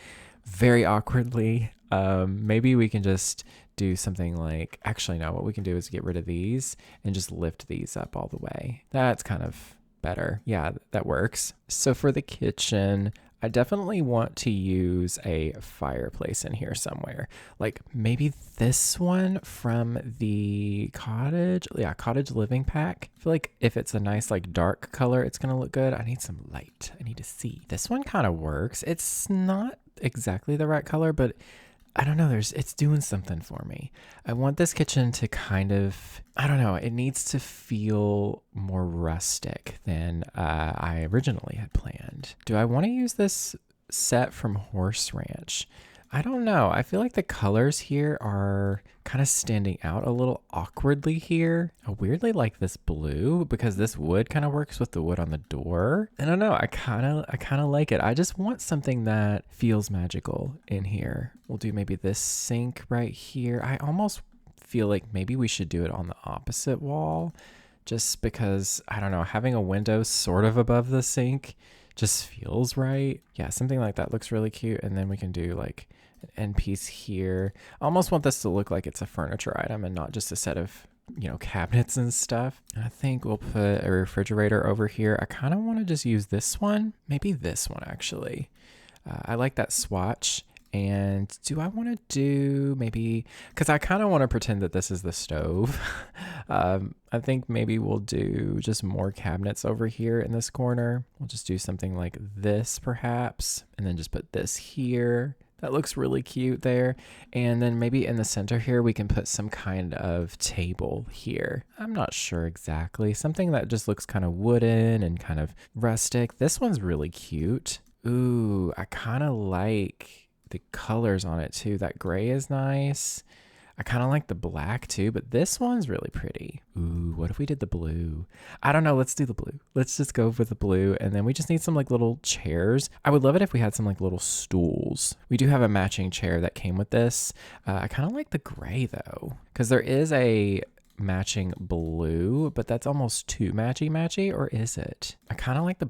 very awkwardly. Maybe we can just do something like, actually, no, what we can do is get rid of these and just lift these up all the way. That's kind of better. Yeah, that works. So for the kitchen, I definitely want to use a fireplace in here somewhere. Like maybe this one from the cottage. Yeah, cottage living pack. I feel like if it's a nice like dark color, it's going to look good. I need some light. I need to see. This one kind of works. It's not exactly the right color, but I don't know, it's doing something for me. I want this kitchen to kind of, I don't know, it needs to feel more rustic than I originally had planned. Do I want to use this set from Horse Ranch? I don't know. I feel like the colors here are kind of standing out a little awkwardly here. I weirdly like this blue because this wood kind of works with the wood on the door. I don't know. I kind of like it. I just want something that feels magical in here. We'll do maybe this sink right here. I almost feel like maybe we should do it on the opposite wall just because, I don't know, having a window sort of above the sink just feels right. Yeah, something like that looks really cute. And then we can do like an end piece here. I almost want this to look like it's a furniture item and not just a set of, cabinets and stuff. I think we'll put a refrigerator over here. I kind of want to just use this one. Maybe this one, actually. I like that swatch. And do I want to do maybe, because I kind of want to pretend that this is the stove. I think maybe we'll do just more cabinets over here in this corner. We'll just do something like this perhaps, and then just put this here. That looks really cute there. And then maybe in the center here, we can put some kind of table here. I'm not sure exactly. Something that just looks kind of wooden and kind of rustic. This one's really cute. Ooh, I kind of like the colors on it too. That gray is nice. I kind of like the black too, but this one's really pretty. Ooh, what if we did the blue? I don't know. Let's do the blue. Let's just go with the blue. And then we just need some like little chairs. I would love it if we had some like little stools. We do have a matching chair that came with this. I kind of like the gray though, because there is a matching blue, but that's almost too matchy, or is it? I kind of like the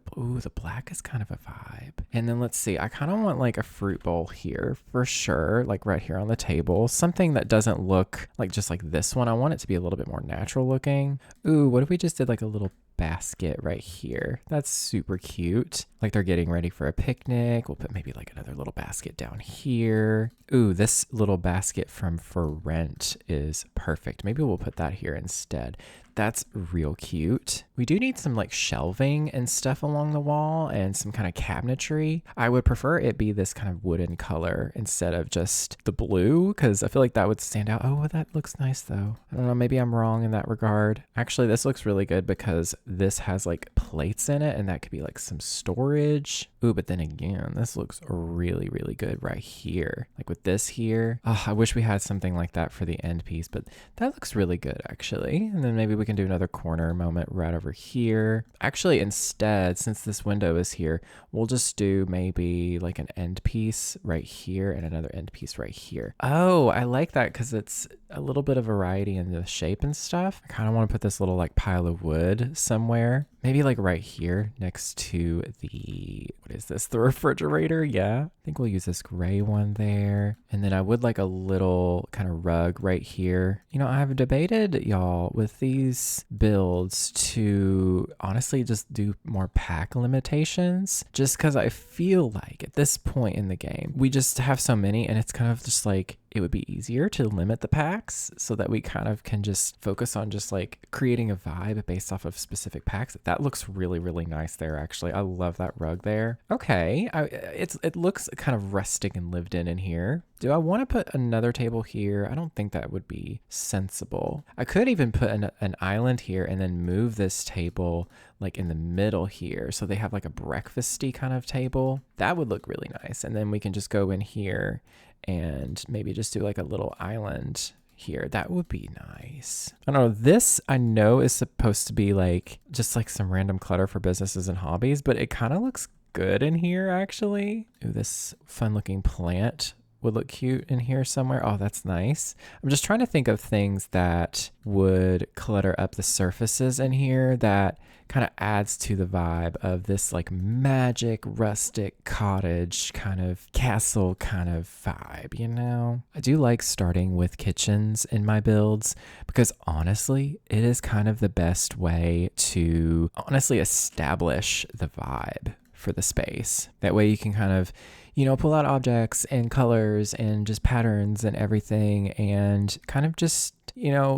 black is kind of a vibe. And then let's see, I kind of want like a fruit bowl here for sure, like right here on the table, something that doesn't look like just like this one. I want it to be a little bit more natural looking. Ooh, what if we just did like a little basket right here? That's super cute. Like they're getting ready for a picnic. We'll put maybe like another little basket down here. Ooh, this little basket from For Rent is perfect. Maybe we'll put that here instead. That's real cute. We do need some like shelving and stuff along the wall and some kind of cabinetry. I would prefer it be this kind of wooden color instead of just the blue, because I feel like that would stand out. Oh, that looks nice though. I don't know, maybe I'm wrong in that regard. Actually, this looks really good because this has like plates in it and that could be like some storage. Ooh, but then again, this looks really, really good right here. Like with this here. Oh, I wish we had something like that for the end piece, but that looks really good actually. And then maybe we can do another corner moment right over here. Actually, instead, since this window is here, we'll just do maybe like an end piece right here and another end piece right here. Oh, I like that because it's a little bit of variety in the shape and stuff. I kind of want to put this little like pile of wood somewhere. Maybe like right here next to the, what is this? The refrigerator. Yeah. I think we'll use this gray one there. And then I would like a little kind of rug right here. I've debated, y'all, with these builds to honestly just do more pack limitations, just because I feel like at this point in the game, we just have so many and it's kind of just like, it would be easier to limit the packs so that we kind of can just focus on just like creating a vibe based off of specific packs. That looks really, really nice there, actually. I love that rug there. Okay, it looks kind of rustic and lived in here. Do I want to put another table here? I don't think that would be sensible. I could even put an island here and then move this table like in the middle here. So they have like a breakfasty kind of table. That would look really nice. And then we can just go in here and maybe just do like a little island here. That would be nice. I don't know. This I know is supposed to be like just like some random clutter for businesses and hobbies, but it kind of looks good in here actually. Ooh, this fun looking plant would look cute in here somewhere. Oh, that's nice. I'm just trying to think of things that would clutter up the surfaces in here that kind of adds to the vibe of this like magic rustic cottage kind of castle kind of vibe, you know? I do like starting with kitchens in my builds because honestly, it is kind of the best way to honestly establish the vibe for the space. That way you can kind of, pull out objects and colors and just patterns and everything and kind of just,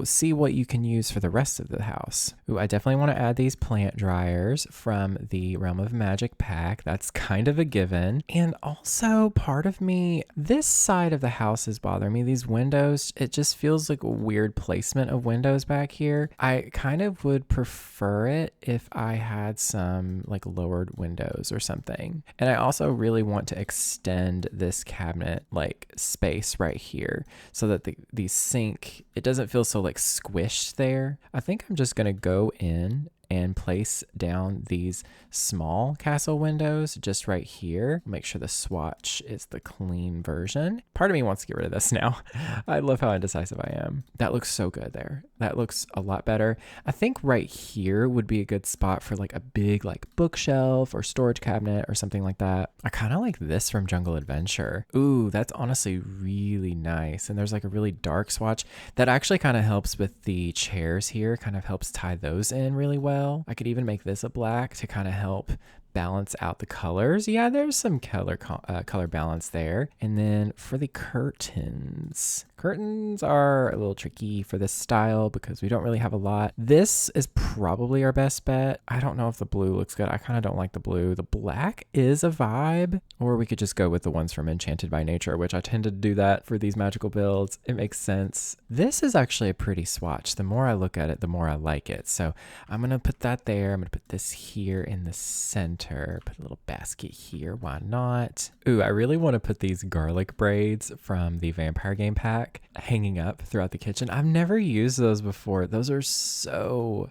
see what you can use for the rest of the house. Ooh, I definitely want to add these plant dryers from the Realm of Magic pack. That's kind of a given. And also part of me, this side of the house is bothering me. These windows, it just feels like a weird placement of windows back here. I kind of would prefer it if I had some like lowered windows or something. And I also really want to extend this cabinet like space right here so that the sink, it doesn't feel so like squished there. I think I'm just gonna go in and place down these small castle windows just right here. Make sure the swatch is the clean version. Part of me wants to get rid of this now. I love how indecisive I am. That looks so good there. That looks a lot better. I think right here would be a good spot for like a big like bookshelf or storage cabinet or something like that. I kind of like this from Jungle Adventure. Ooh, that's honestly really nice. And there's like a really dark swatch that actually kind of helps with the chairs here, kind of helps tie those in really well. I could even make this a black to kind of help balance out the colors. Yeah, there's some color balance there. And then for the curtains are a little tricky for this style because we don't really have a lot. This is probably our best bet. I don't know if the blue looks good. I kind of don't like the blue. The black is a vibe, or we could just go with the ones from Enchanted by Nature, which I tend to do that for these magical builds. It makes sense. This is actually a pretty swatch. The more I look at it, the more I like it. So I'm going to put that there. I'm going to put this here in the center. Put a little basket here. Why not? Ooh, I really want to put these garlic braids from the Vampire Game pack hanging up throughout the kitchen. I've never used those before. Those are so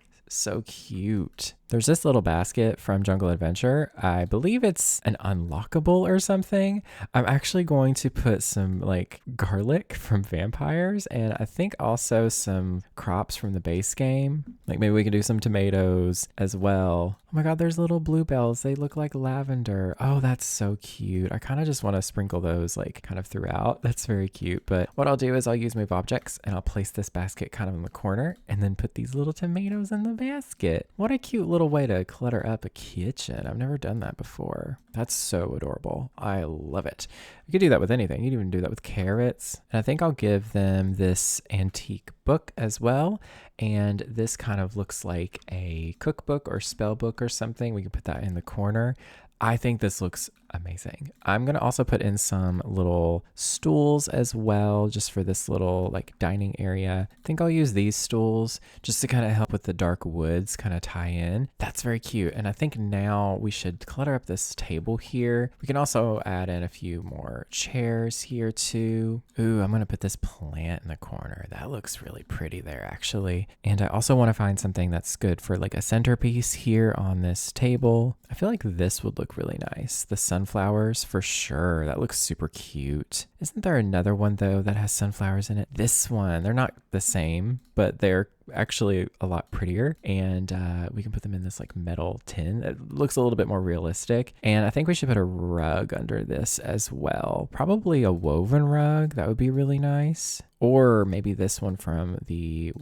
cute. There's this little basket from Jungle Adventure. I believe it's an unlockable or something. I'm actually going to put some like garlic from Vampires and I think also some crops from the base game. Like maybe we can do some tomatoes as well. Oh my God, there's little bluebells. They look like lavender. Oh, that's so cute. I kind of just want to sprinkle those like kind of throughout. That's very cute. But what I'll do is I'll use Move Objects and I'll place this basket kind of in the corner and then put these little tomatoes in the basket. What a cute little way to clutter up a kitchen. I've never done that before. That's so adorable. I love it. You could do that with anything. You could even do that with carrots. And I think I'll give them this antique book as well. And this kind of looks like a cookbook or spell book or something. We can put that in the corner. I think this looks amazing. I'm going to also put in some little stools as well, just for this little like dining area. I think I'll use these stools just to kind of help with the dark woods kind of tie in. That's very cute. And I think now we should clutter up this table here. We can also add in a few more chairs here too. Ooh, I'm going to put this plant in the corner. That looks really pretty there actually. And I also want to find something that's good for like a centerpiece here on this table. I feel like this would look really nice. The sunflowers for sure. That looks super cute. Isn't there another one though that has sunflowers in it? This one. They're not the same, but they're actually a lot prettier. And we can put them in this like metal tin. It looks a little bit more realistic. And I think we should put a rug under this as well. Probably a woven rug. That would be really nice. Or maybe this one from the,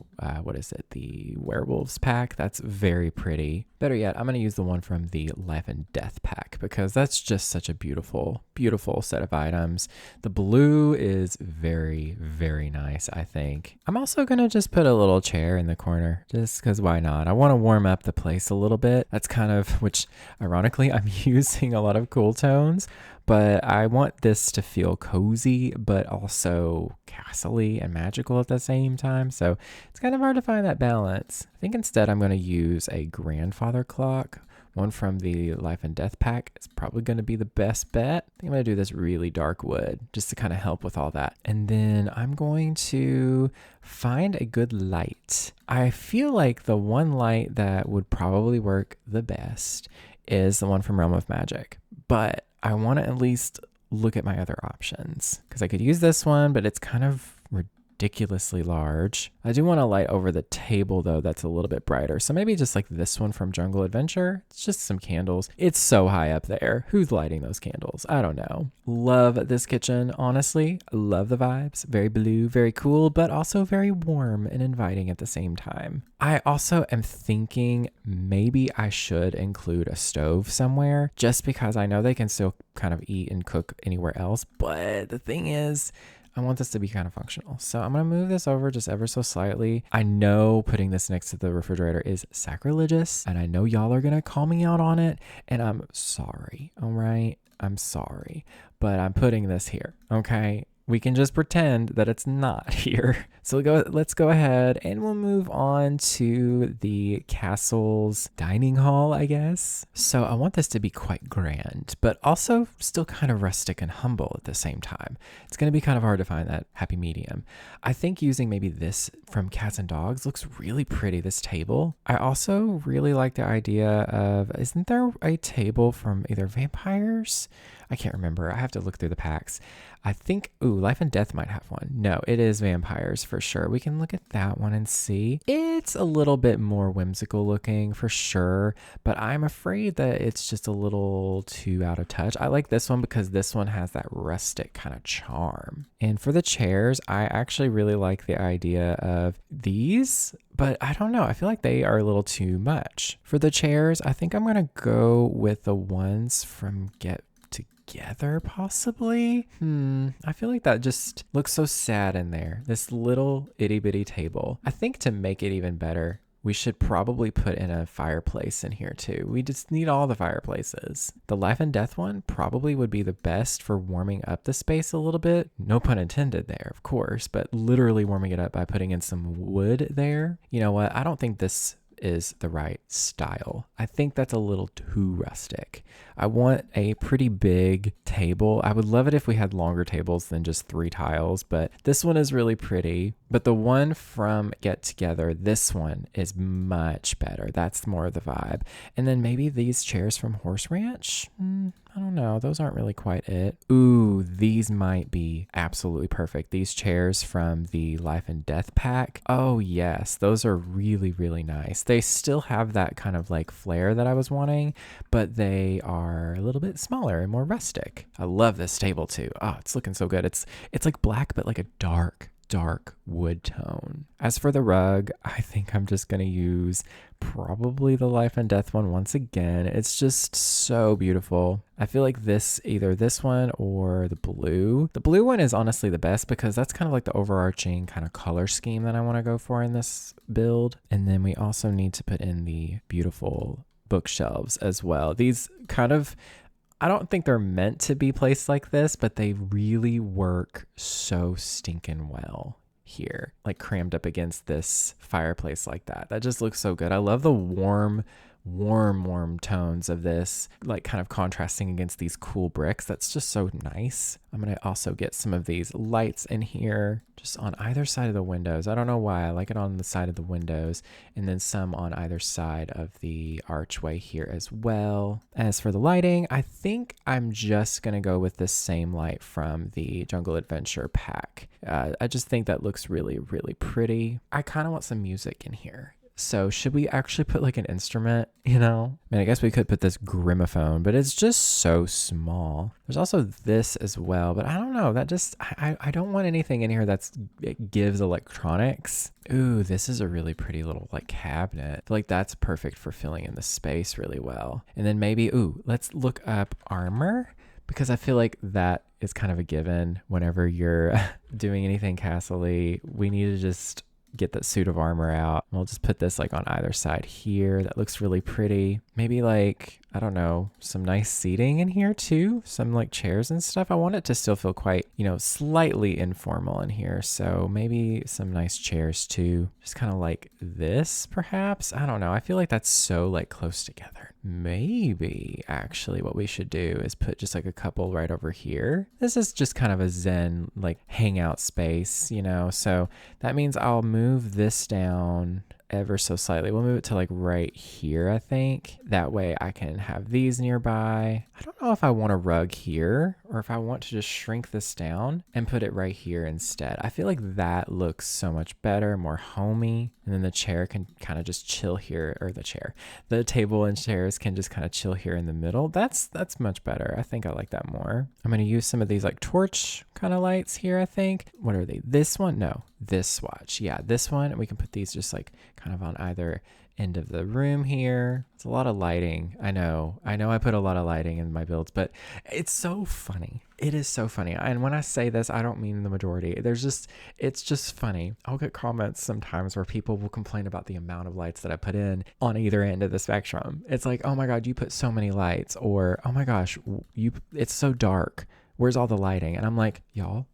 the Werewolves pack. That's very pretty. Better yet, I'm going to use the one from the Life and Death pack because that's just such a beautiful, beautiful set of items. The blue is very, very nice, I think. I'm also going to just put a little chair in the corner just because why not? I want to warm up the place a little bit. That's kind of, which ironically, I'm using a lot of cool tones. But I want this to feel cozy, but also castle-y and magical at the same time. So it's kind of hard to find that balance. I think instead I'm going to use a grandfather clock. One from the Life and Death pack is probably going to be the best bet. I think I'm going to do this really dark wood just to kind of help with all that. And then I'm going to find a good light. I feel like the one light that would probably work the best is the one from Realm of Magic. But I want to at least look at my other options because I could use this one, but it's kind of ridiculously large. I do want a light over the table though that's a little bit brighter. So maybe just like this one from Jungle Adventure. It's just some candles. It's so high up there. Who's lighting those candles? I don't know. Love this kitchen, honestly. Love the vibes. Very blue, very cool, but also very warm and inviting at the same time. I also am thinking maybe I should include a stove somewhere just because I know they can still kind of eat and cook anywhere else. But the thing is, I want this to be kind of functional. So I'm going to move this over just ever so slightly. I know putting this next to the refrigerator is sacrilegious, and I know y'all are going to call me out on it, and I'm sorry, all right? I'm sorry, but I'm putting this here, okay? We can just pretend that it's not here. So let's go ahead and we'll move on to the castle's dining hall, I guess. So I want this to be quite grand, but also still kind of rustic and humble at the same time. It's going to be kind of hard to find that happy medium. I think using maybe this from Cats and Dogs looks really pretty, this table. I also really like the idea of, isn't there a table from either Vampires? I can't remember. I have to look through the packs. I think, Life and Death might have one. No, it is Vampires for sure. We can look at that one and see. It's a little bit more whimsical looking for sure, but I'm afraid that it's just a little too out of touch. I like this one because this one has that rustic kind of charm. And for the chairs, I actually really like the idea of these, but I don't know. I feel like they are a little too much. For the chairs, I think I'm going to go with the ones from Get Together, possibly. I feel like that just looks so sad in there. This little itty bitty table. I think to make it even better, we should probably put in a fireplace in here too. We just need all the fireplaces. The Life and Death one probably would be the best for warming up the space a little bit. No pun intended there, of course, but literally warming it up by putting in some wood there. You know what? I don't think this is the right style. I think that's a little too rustic. I want a pretty big table. I would love it if we had longer tables than just 3 tiles, but this one is really pretty. But the one from Get Together, this one is much better. That's more of the vibe. And then maybe these chairs from Horse Ranch? I don't know. Those aren't really quite it. These might be absolutely perfect. These chairs from the Life and Death pack. Oh yes, those are really, really nice. They still have that kind of like flair that I was wanting, but they are a little bit smaller and more rustic. I love this table too. Oh, it's looking so good. It's like black, but like a dark wood tone. As for the rug, I think I'm just going to use probably the Life and Death one once again. It's just so beautiful. I feel like either this one or the blue. The blue one is honestly the best because that's kind of like the overarching kind of color scheme that I want to go for in this build. And then we also need to put in the beautiful bookshelves as well. These kind of, I don't think they're meant to be placed like this, but they really work so stinking well here, like crammed up against this fireplace like that. That just looks so good. I love the warm tones of this, like kind of contrasting against these cool bricks. That's just so nice. I'm going to also get some of these lights in here just on either side of the windows. I don't know why. I like it on the side of the windows, and then some on either side of the archway here as well. As for the lighting, I think I'm just going to go with the same light from the Jungle Adventure pack. I just think that looks really, really pretty. I kind of want some music in here. So should we actually put like an instrument, you know? I mean, I guess we could put this gramophone, but it's just so small. There's also this as well, but I don't know. That just, I don't want anything in here it gives electronics. This is a really pretty little like cabinet. I feel like that's perfect for filling in the space really well. And then maybe, let's look up armor, because I feel like that is kind of a given whenever you're doing anything castle-y. We need to just get that suit of armor out. We'll just put this like on either side here. That looks really pretty. Maybe like, I don't know, some nice seating in here too. Some like chairs and stuff. I want it to still feel quite, slightly informal in here. So maybe some nice chairs too. Just kind of like this perhaps. I don't know. I feel like that's so like close together. Maybe actually what we should do is put just like a couple right over here. This is just kind of a zen like hangout space, so that means I'll move this down ever so slightly. We'll move it to like right here, I think. That way I can have these nearby. I don't know if I want a rug here or if I want to just shrink this down and put it right here instead. I feel like that looks so much better, more homey. And then the chair can kind of just chill here, or the table and chairs can just kind of chill here in the middle. That's much better. I think I like that more. I'm going to use some of these like torch kind of lights here, I think. What are they? This one? No, this swatch. Yeah, this one. And we can put these just like kind of on either end of the room here. It's a lot of lighting. I know I put a lot of lighting in my builds, but it's so funny. It is so funny. And when I say this, I don't mean the majority. It's just funny. I'll get comments sometimes where people will complain about the amount of lights that I put in on either end of the spectrum. It's like, oh my God, you put so many lights, or oh my gosh, it's so dark. Where's all the lighting? And I'm like, y'all,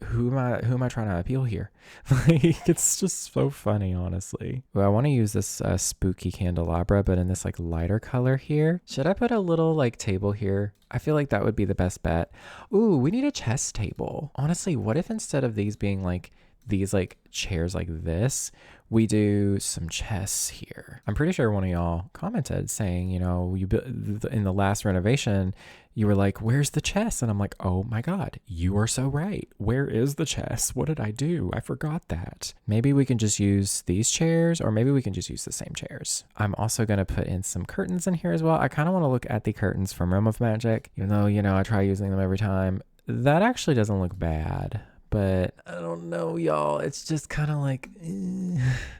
who am I trying to appeal here? Like, it's just so funny, honestly. Well, I want to use this spooky candelabra, but in this like lighter color here. Should I put a little like table here? I feel like that would be the best bet. Ooh, we need a chess table. Honestly, what if instead of these being like these like chairs like this, we do some chess here? I'm pretty sure one of y'all commented saying, you know, in the last renovation, you were like, where's the chess? And I'm like, oh my God, you are so right. Where is the chess? What did I do? I forgot that. Maybe we can just use these chairs, or maybe we can just use the same chairs. I'm also going to put in some curtains in here as well. I kind of want to look at the curtains from Realm of Magic, even though, you know, I try using them every time. That actually doesn't look bad. But I don't know, y'all. It's just kind of like,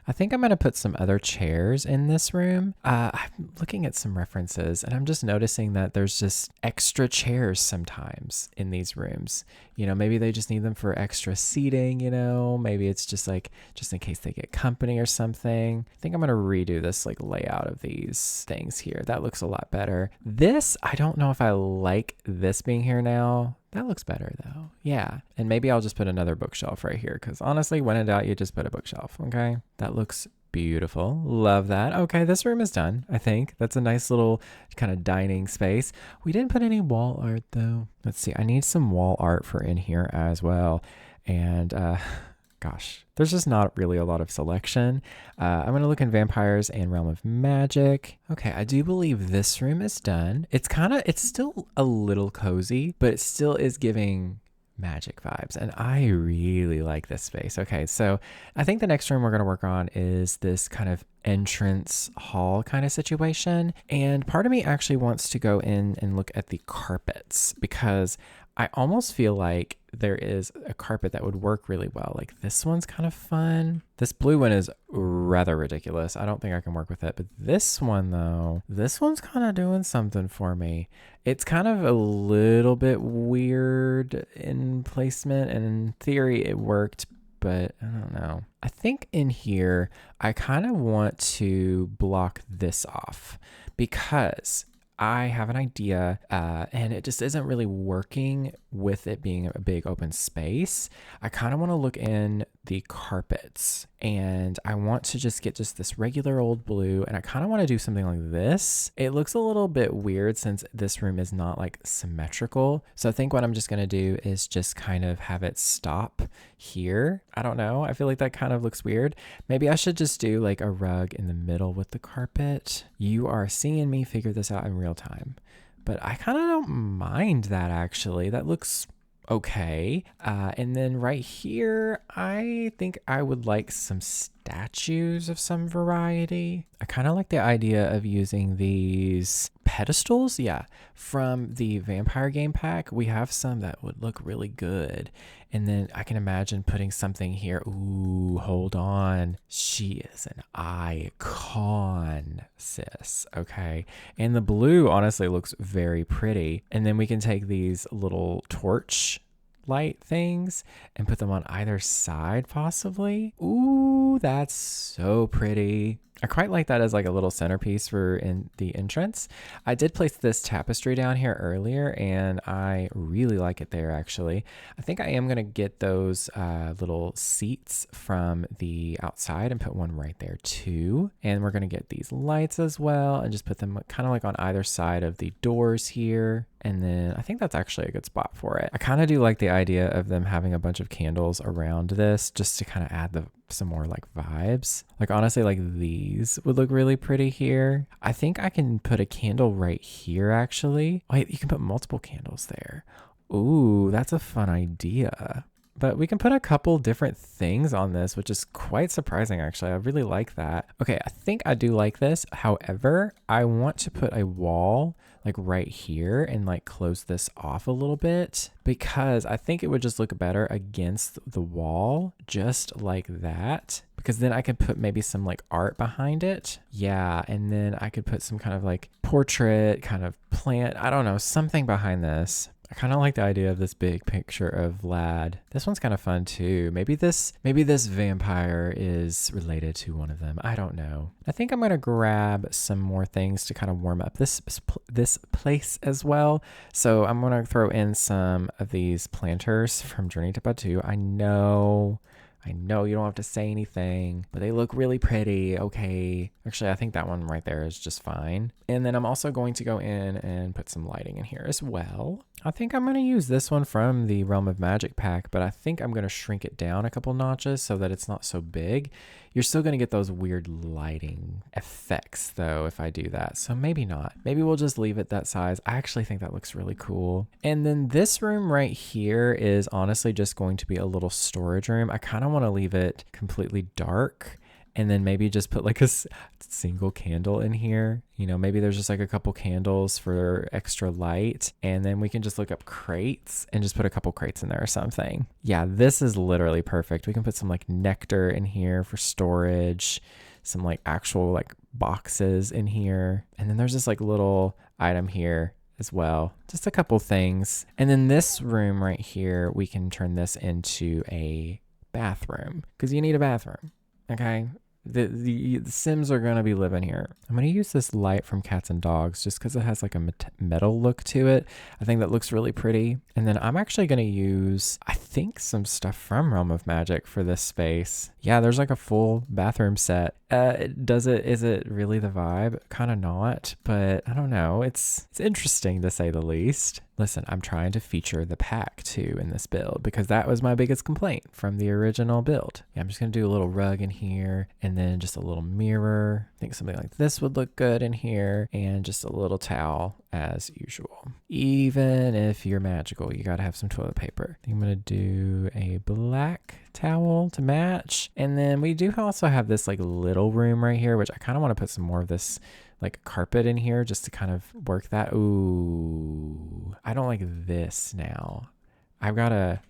I think I'm going to put some other chairs in this room. I'm looking at some references and I'm just noticing that there's just extra chairs sometimes in these rooms. You know, maybe they just need them for extra seating, you know, maybe it's just like, just in case they get company or something. I think I'm going to redo this like layout of these things here. That looks a lot better. This, I don't know if I like this being here now. That looks better though. Yeah. And maybe I'll just put another bookshelf right here, because honestly, when in doubt, you just put a bookshelf. Okay. That looks beautiful. Love that. Okay. This room is done. I think that's a nice little kind of dining space. We didn't put any wall art though. Let's see. I need some wall art for in here as well. And, gosh, there's just not really a lot of selection. I'm going to look in Vampires and Realm of Magic. Okay, I do believe this room is done. It's still a little cozy, but it still is giving magic vibes. And I really like this space. Okay, so I think the next room we're going to work on is this kind of entrance hall kind of situation. And part of me actually wants to go in and look at the carpets, because I almost feel like there is a carpet that would work really well. Like this one's kind of fun. This blue one is rather ridiculous. I don't think I can work with it. But this one though, this one's kind of doing something for me. It's kind of a little bit weird in placement, and in theory it worked, but I don't know. I think in here, I kind of want to block this off, because I have an idea and it just isn't really working with it being a big open space. I kind of want to look in the carpets, and I want to just get this regular old blue, and I kind of want to do something like this. It looks a little bit weird since this room is not like symmetrical. So I think what I'm just going to do is just kind of have it stop here. I don't know. I feel like that kind of looks weird. Maybe I should just do like a rug in the middle with the carpet. You are seeing me figure this out in real time, but I kind of don't mind that actually. That looks okay. And then right here, I think I would like some statues of some variety. I kind of like the idea of using these pedestals. Yeah, from the vampire game pack, we have some that would look really good. And then I can imagine putting something here. Ooh, hold on. She is an icon, sis. Okay. And the blue honestly looks very pretty. And then we can take these little torch light things and put them on either side possibly. Ooh, that's so pretty. I quite like that as like a little centerpiece for in the entrance. I did place this tapestry down here earlier, and I really like it there actually. I think I am going to get those little seats from the outside and put one right there too. And we're going to get these lights as well and just put them kind of like on either side of the doors here. And then I think that's actually a good spot for it. I kind of do like the idea of them having a bunch of candles around this just to kind of add the some more like vibes. Like honestly, like these would look really pretty here. I think I can put a candle right here actually. Wait, you can put multiple candles there. Ooh, that's a fun idea. But we can put a couple different things on this, which is quite surprising actually. I really like that. Okay, I think I do like this. However, I want to put a wall like right here and like close this off a little bit because I think it would just look better against the wall just like that, because then I could put maybe some like art behind it. Yeah, and then I could put some kind of like portrait kind of plant, I don't know, something behind this. I kind of like the idea of this big picture of Vlad. This one's kind of fun too. Maybe this vampire is related to one of them. I don't know. I think I'm going to grab some more things to kind of warm up this place as well. So I'm going to throw in some of these planters from Journey to Batu. I know you don't have to say anything, but they look really pretty. Okay. Actually, I think that one right there is just fine. And then I'm also going to go in and put some lighting in here as well. I think I'm going to use this one from the Realm of Magic pack, but I think I'm going to shrink it down a couple notches so that it's not so big. You're still going to get those weird lighting effects though if I do that. So maybe not. Maybe we'll just leave it that size. I actually think that looks really cool. And then this room right here is honestly just going to be a little storage room. I kind of want to leave it completely dark. And then maybe just put like a single candle in here. You know, maybe there's just like a couple candles for extra light. And then we can just look up crates and just put a couple crates in there or something. Yeah, this is literally perfect. We can put some like nectar in here for storage, some like actual like boxes in here. And then there's this like little item here as well. Just a couple things. And then this room right here, we can turn this into a bathroom because you need a bathroom. Okay, the Sims are going to be living here. I'm going to use this light from Cats and Dogs just because it has like a metal look to it. I think that looks really pretty. And then I'm actually going to use, I think, some stuff from Realm of Magic for this space. Yeah, there's like a full bathroom set. Is it really the vibe? Kind of not, but I don't know. It's interesting to say the least. Listen, I'm trying to feature the pack too in this build because that was my biggest complaint from the original build. Yeah, I'm just going to do a little rug in here and then just a little mirror. I think something like this would look good in here and just a little towel as usual. Even if you're magical, you got to have some toilet paper. I think I'm going to do a black towel to match. And then we do also have this like little room right here, which I kind of want to put some more of this like carpet in here just to kind of work that. Ooh, I don't like this now. I've got to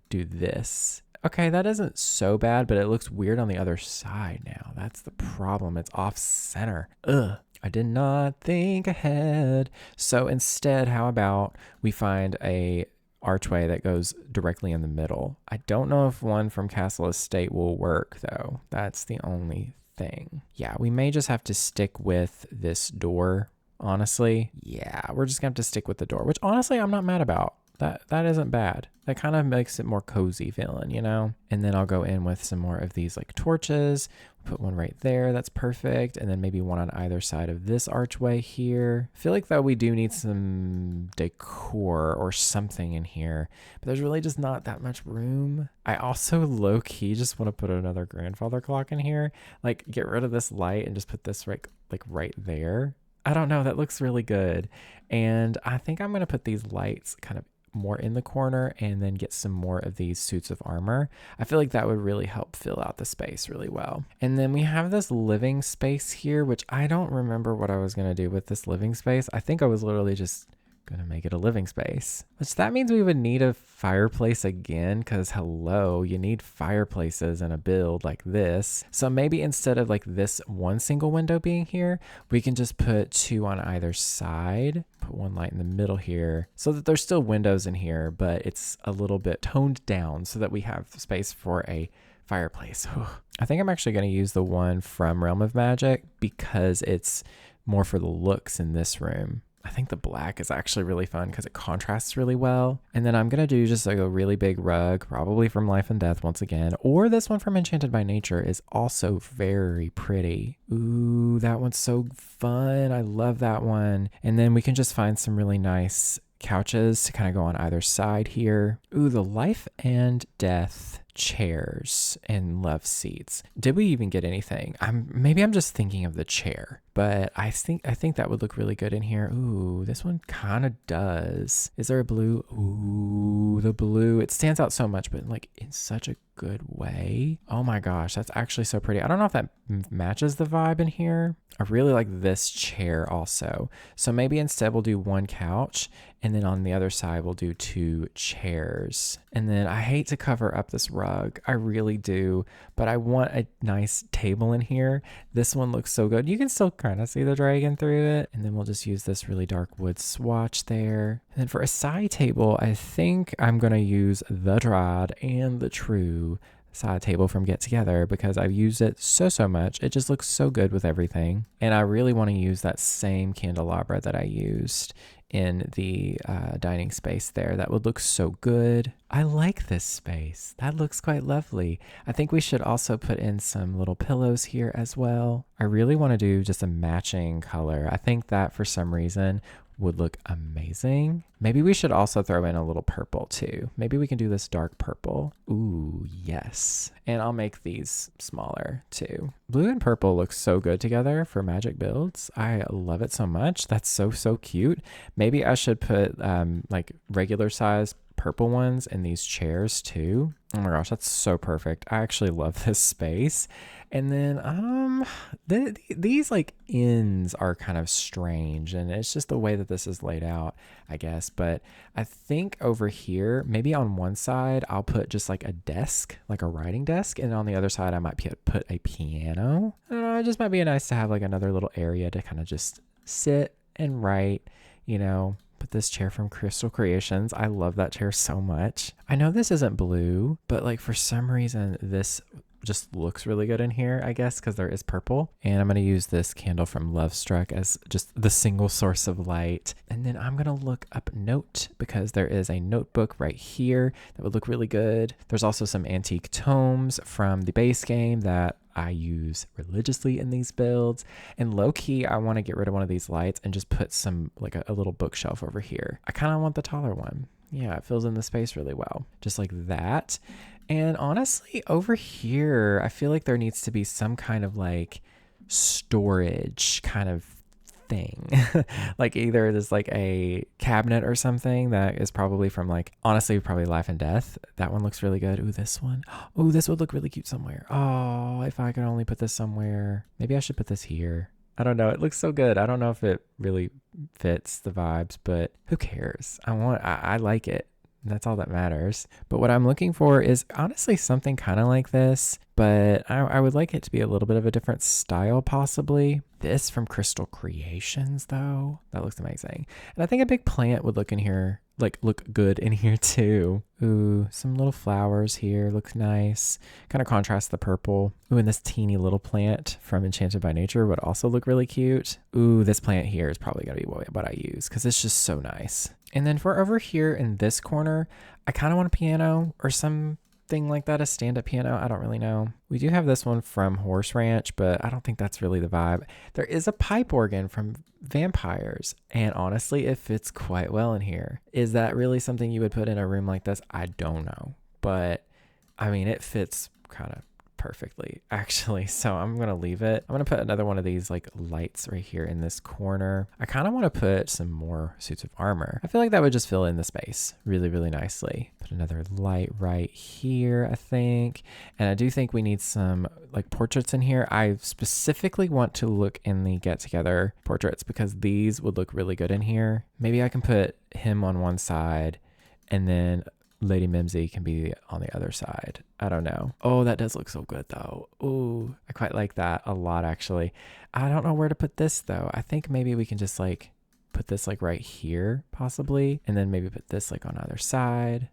do this. Okay, that isn't so bad, but it looks weird on the other side now. That's the problem. It's off center. Ugh. I did not think ahead. So instead, how about we find a archway that goes directly in the middle? I don't know if one from Castle Estate will work though. That's the only thing. Yeah, we may just have to stick with this door, honestly. Yeah, we're just gonna have to stick with the door, which honestly I'm not mad about. That isn't bad. That kind of makes it more cozy feeling, you know? And then I'll go in with some more of these like torches. Put one right there. That's perfect. And then maybe one on either side of this archway here. I feel like though we do need some decor or something in here, but there's really just not that much room. I also low key just want to put another grandfather clock in here. Like get rid of this light and just put this right there. I don't know. That looks really good. And I think I'm going to put these lights kind of more in the corner and then get some more of these suits of armor. I feel like that would really help fill out the space really well. And then we have this living space here, which I don't remember what I was going to do with this living space. I think I was literally just going to make it a living space, which that means we would need a fireplace again because hello, you need fireplaces in a build like this. So maybe instead of like this one single window being here, we can just put two on either side, put one light in the middle here so that there's still windows in here, but it's a little bit toned down so that we have space for a fireplace. I think I'm actually going to use the one from Realm of Magic because it's more for the looks in this room. I think the black is actually really fun because it contrasts really well. And then I'm going to do just like a really big rug, probably from Life and Death once again, or this one from Enchanted by Nature is also very pretty. Ooh, that one's so fun. I love that one. And then we can just find some really nice couches to kind of go on either side here. Ooh, the Life and Death chairs and love seats. Did we even get anything? Maybe I'm just thinking of the chair, but I think that would look really good in here. Ooh, this one kind of does. Is there a blue? Ooh, the blue. It stands out so much, but like in such a good way. Oh my gosh, that's actually so pretty. I don't know if that matches the vibe in here. I really like this chair also. So maybe instead we'll do one couch, and then on the other side we'll do 2 chairs. And then I hate to cover up this rug. I really do, but I want a nice table in here. This one looks so good. You can still kind of see the dragon through it. And then we'll just use this really dark wood swatch there. And then for a side table, I think I'm going to use the Dried and the True side table from Get Together because I've used it so much. It just looks so good with everything. And I really want to use that same candelabra that I used in the dining space there. That would look so good. I like this space. That looks quite lovely. I think we should also put in some little pillows here as well. I really want to do just a matching color. I think that for some reason would look amazing. Maybe we should also throw in a little purple too. Maybe we can do this dark purple. Ooh, yes. And I'll make these smaller too. Blue and purple look so good together for magic builds. I love it so much. That's so cute. Maybe I should put like regular size purple ones in these chairs too. Oh my gosh, that's so perfect. I actually love this space. And then these like ends are kind of strange, and it's just the way that this is laid out, I guess. But I think over here, maybe on one side, I'll put just like a desk, like a writing desk. And on the other side, I might put a piano. I don't know, it just might be nice to have like another little area to kind of just sit and write, you know. But this chair from Crystal Creations, I love that chair so much. I know this isn't blue, but like for some reason, this just looks really good in here, I guess, because there is purple. And I'm going to use this candle from Love Struck as just the single source of light. And then I'm going to look up Note because there is a notebook right here that would look really good. There's also some antique tomes from the base game that I use religiously in these builds. And low key, I want to get rid of one of these lights and just put some like a little bookshelf over here. I kind of want the taller one. Yeah, it fills in the space really well, just like that. And honestly, over here, I feel like there needs to be some kind of like storage kind of thing. Like either there's like a cabinet or something that is probably from like, honestly, probably Life and Death. That one looks really good. Ooh, this one. Ooh, this would look really cute somewhere. Oh, if I could only put this somewhere. Maybe I should put this here. I don't know. It looks so good. I don't know if it really fits the vibes, but who cares? I like it. That's all that matters. But what I'm looking for is honestly something kind of like this, but I would like it to be a little bit of a different style possibly. This from Crystal Creations though, that looks amazing. And I think a big plant would look good in here too. Ooh, some little flowers here, looks nice. Kind of contrast the purple. Ooh, and this teeny little plant from Enchanted by Nature would also look really cute. Ooh, this plant here is probably gonna be what I use because it's just so nice. And then for over here in this corner, I kind of want a piano or something like that, a stand-up piano. I don't really know. We do have this one from Horse Ranch, but I don't think that's really the vibe. There is a pipe organ from Vampires, and honestly, it fits quite well in here. Is that really something you would put in a room like this? I don't know, but I mean, it fits kind of perfectly actually, so I'm gonna leave it. I'm gonna put another one of these like lights right here in this corner. I kind of want to put some more suits of armor. I feel like that would just fill in the space really nicely. Put another light right here, I think. And I do think we need some like portraits in here. I specifically want to look in the Get Together portraits because these would look really good in here. Maybe I can put him on one side and then Lady Mimsy can be on the other side. I don't know. Oh, that does look so good though. Ooh, I quite like that a lot actually. I don't know where to put this though. I think maybe we can just like put this like right here possibly, and then maybe put this like on the other side.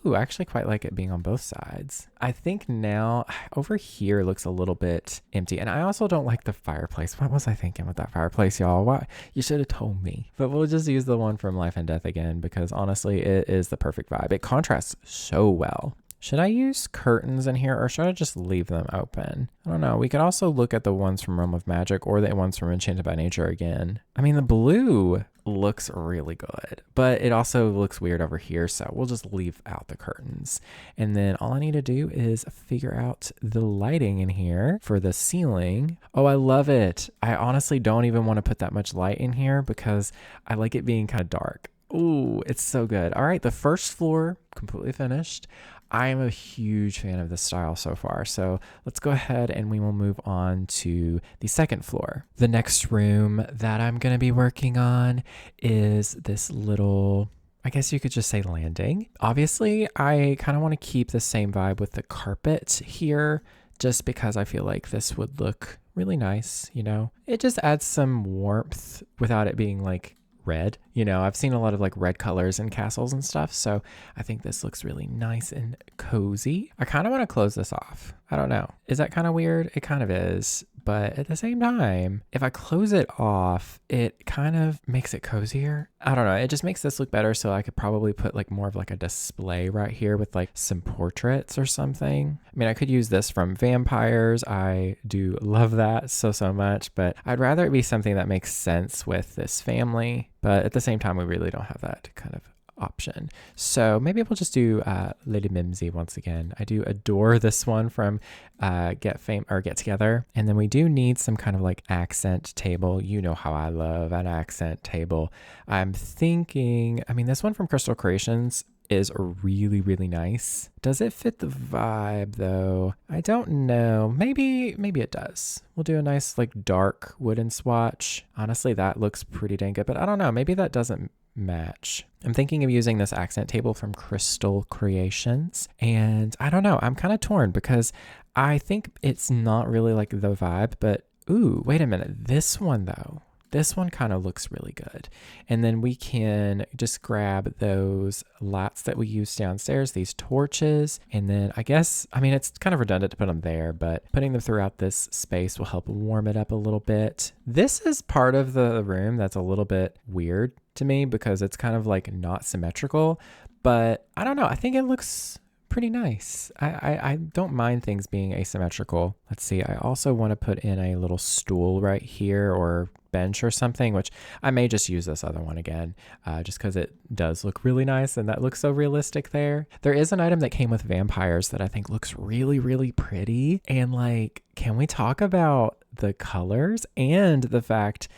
Ooh, I actually quite like it being on both sides. I think now over here looks a little bit empty. And I also don't like the fireplace. What was I thinking with that fireplace, y'all? Why? You should have told me. But we'll just use the one from Life and Death again because honestly, it is the perfect vibe. It contrasts so well. Should I use curtains in here or should I just leave them open? I don't know. We could also look at the ones from Realm of Magic or the ones from Enchanted by Nature again. I mean, the blue looks really good, but it also looks weird over here. So we'll just leave out the curtains. And then all I need to do is figure out the lighting in here for the ceiling. Oh, I love it. I honestly don't even want to put that much light in here because I like it being kind of dark. Ooh, it's so good. All right, the first floor completely finished. I am a huge fan of this style so far. So let's go ahead and we will move on to the second floor. The next room that I'm going to be working on is this little, I guess you could just say, landing. Obviously, I kind of want to keep the same vibe with the carpet here, just because I feel like this would look really nice, you know? It just adds some warmth without it being like red. You know, I've seen a lot of like red colors in castles and stuff, so I think this looks really nice and cozy. I kind of want to close this off. I don't know. Is that kind of weird? It kind of is. But at the same time, if I close it off, it kind of makes it cozier. I don't know. It just makes this look better. So I could probably put like more of like a display right here with like some portraits or something. I mean, I could use this from vampires. I do love that so much, but I'd rather it be something that makes sense with this family. But at the same time, we really don't have that kind of option. So maybe we'll just do Lady Mimsy once again. I do adore this one from Get Together. And then we do need some kind of like accent table. You know how I love an accent table. I'm thinking, I mean, this one from Crystal Creations is really, really nice. Does it fit the vibe though? I don't know. Maybe it does. We'll do a nice like dark wooden swatch. Honestly, that looks pretty dang good, but I don't know. Maybe that doesn't match. I'm thinking of using this accent table from Crystal Creations, and I don't know. I'm kind of torn because I think it's not really like the vibe, but ooh, wait a minute. This one though. This one kind of looks really good. And then we can just grab those lights that we used downstairs, these torches. And then I guess, I mean, it's kind of redundant to put them there, but putting them throughout this space will help warm it up a little bit. This is part of the room that's a little bit weird to me because it's kind of like not symmetrical, but I don't know. I think it looks pretty nice. I don't mind things being asymmetrical. Let's see. I also want to put in a little stool right here or bench or something, which I may just use this other one again, just because it does look really nice and that looks so realistic there. There is an item that came with vampires that I think looks really, really pretty. And like, can we talk about the colors and the fact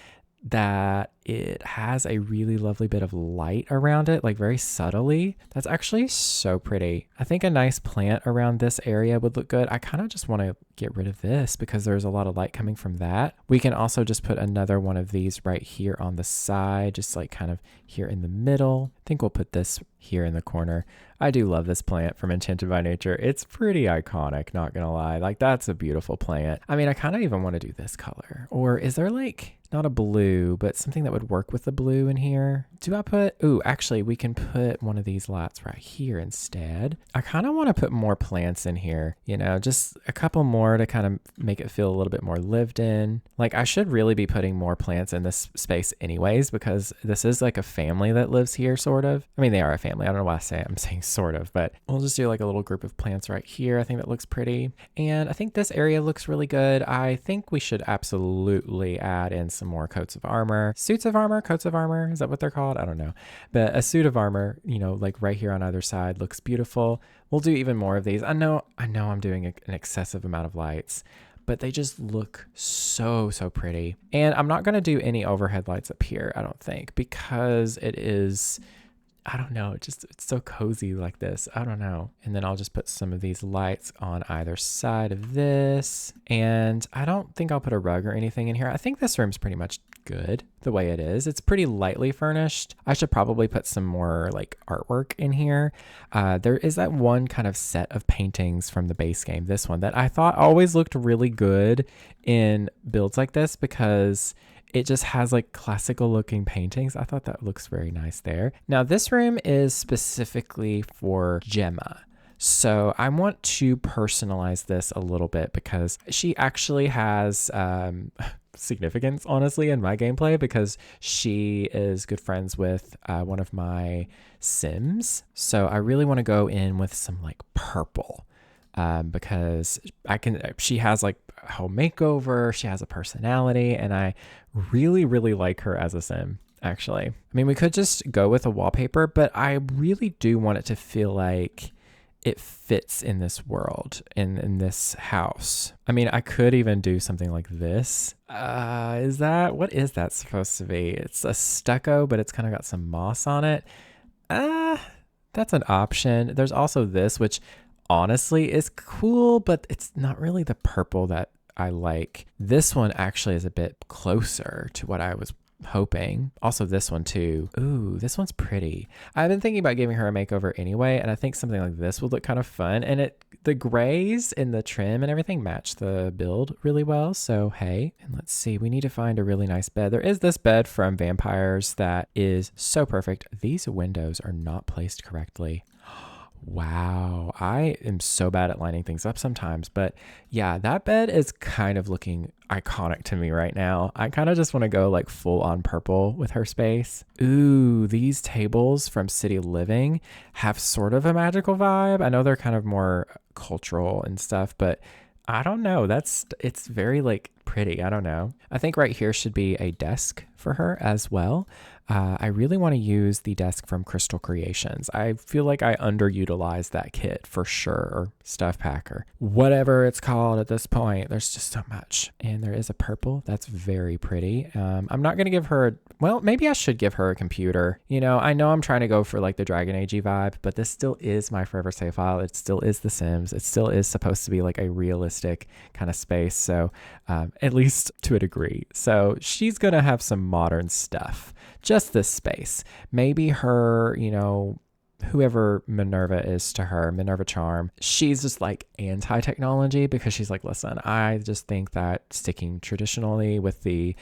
that it has a really lovely bit of light around it, like very subtly. That's actually so pretty. I think a nice plant around this area would look good. I kind of just want to get rid of this because there's a lot of light coming from that. We can also just put another one of these right here on the side, just like kind of here in the middle. I think we'll put this here in the corner. I do love this plant from Enchanted by Nature. It's pretty iconic, not gonna lie. Like, that's a beautiful plant. I mean, I kind of even want to do this color. Or is there like, not a blue, but something that would work with the blue in here? Do I put, ooh, actually we can put one of these lights right here instead. I kind of want to put more plants in here, you know, just a couple more to kind of make it feel a little bit more lived in. Like, I should really be putting more plants in this space anyways, because this is like a family that lives here, sort of. I mean, they are a family. I don't know why I'm saying sort of, but we'll just do like a little group of plants right here. I think that looks pretty. And I think this area looks really good. I think we should absolutely add in some more coats of armor. Suits of armor? Coats of armor? Is that what they're called? I don't know. But a suit of armor, you know, like right here on either side looks beautiful. We'll do even more of these. I know I'm doing an excessive amount of lights, but they just look so pretty. And I'm not going to do any overhead lights up here, I don't think, because it is, I don't know, it's so cozy like this. I don't know. And then I'll just put some of these lights on either side of this. And I don't think I'll put a rug or anything in here. I think this room's pretty much good the way it is. It's pretty lightly furnished. I should probably put some more like artwork in here. There is that one kind of set of paintings from the base game, this one, that I thought always looked really good in builds like this because it just has like classical looking paintings. I thought that looks very nice there. Now this room is specifically for Gemma. So I want to personalize this a little bit because she actually has significance, honestly, in my gameplay because she is good friends with one of my Sims. So I really want to go in with some like purple. Because she has like a whole makeover, she has a personality, and I really like her as a Sim. actually. I mean, we could just go with a wallpaper, but I really do want it to feel like it fits in this world, in this house. I mean, I could even do something like this. What is that supposed to be? It's a stucco, but it's kind of got some moss on it. That's an option. There's also this, which honestly is cool, but it's not really the purple that I like. This one actually is a bit closer to what I was hoping. Also this one too. Ooh, this one's pretty. I've been thinking about giving her a makeover anyway, and I think something like this would look kind of fun, and the grays and the trim and everything match the build really well. So hey, and let's see, we need to find a really nice bed. There is this bed from Vampires that is so perfect. These windows are not placed correctly. Wow, I am so bad at lining things up sometimes, but yeah, that bed is kind of looking iconic to me right now. I kind of just want to go like full on purple with her space. Ooh, these tables from City Living have sort of a magical vibe. I know they're kind of more cultural and stuff, but I don't know. It's very like pretty. I don't know. I think right here should be a desk for her as well. I really want to use the desk from Crystal Creations. I feel like I underutilized that kit for sure, or stuff packer, whatever it's called at this point. There's just so much. And there is a purple. That's very pretty. I'm not going to give her, well, maybe I should give her a computer. You know I'm trying to go for like the Dragon Age vibe, but this still is my forever save file. It still is The Sims. It still is supposed to be like a realistic kind of space. So at least to a degree. So she's going to have some modern stuff. Just this space. Maybe her, whoever Minerva is to her, Minerva Charm, she's just like anti-technology because she's like, listen, I just think that sticking traditionally with the,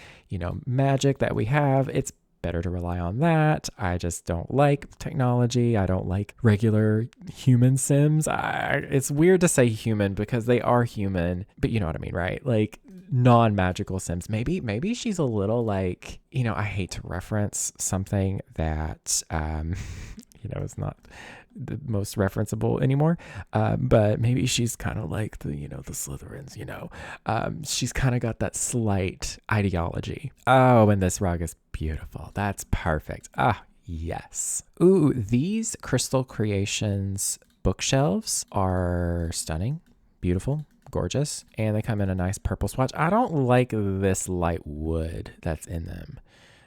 magic that we have, it's better to rely on that. I just don't like technology. I don't like regular human Sims. It's weird to say human because they are human, but you know what I mean, right? Like non-magical Sims. Maybe she's a little like, I hate to reference something that, is not the most referenceable anymore. But maybe she's kind of like the Slytherins, she's kind of got that slight ideology. Oh, and this rug is beautiful. That's perfect. Ah, yes. Ooh, these Crystal Creations bookshelves are stunning, beautiful, gorgeous, and they come in a nice purple swatch. I don't like this light wood that's in them.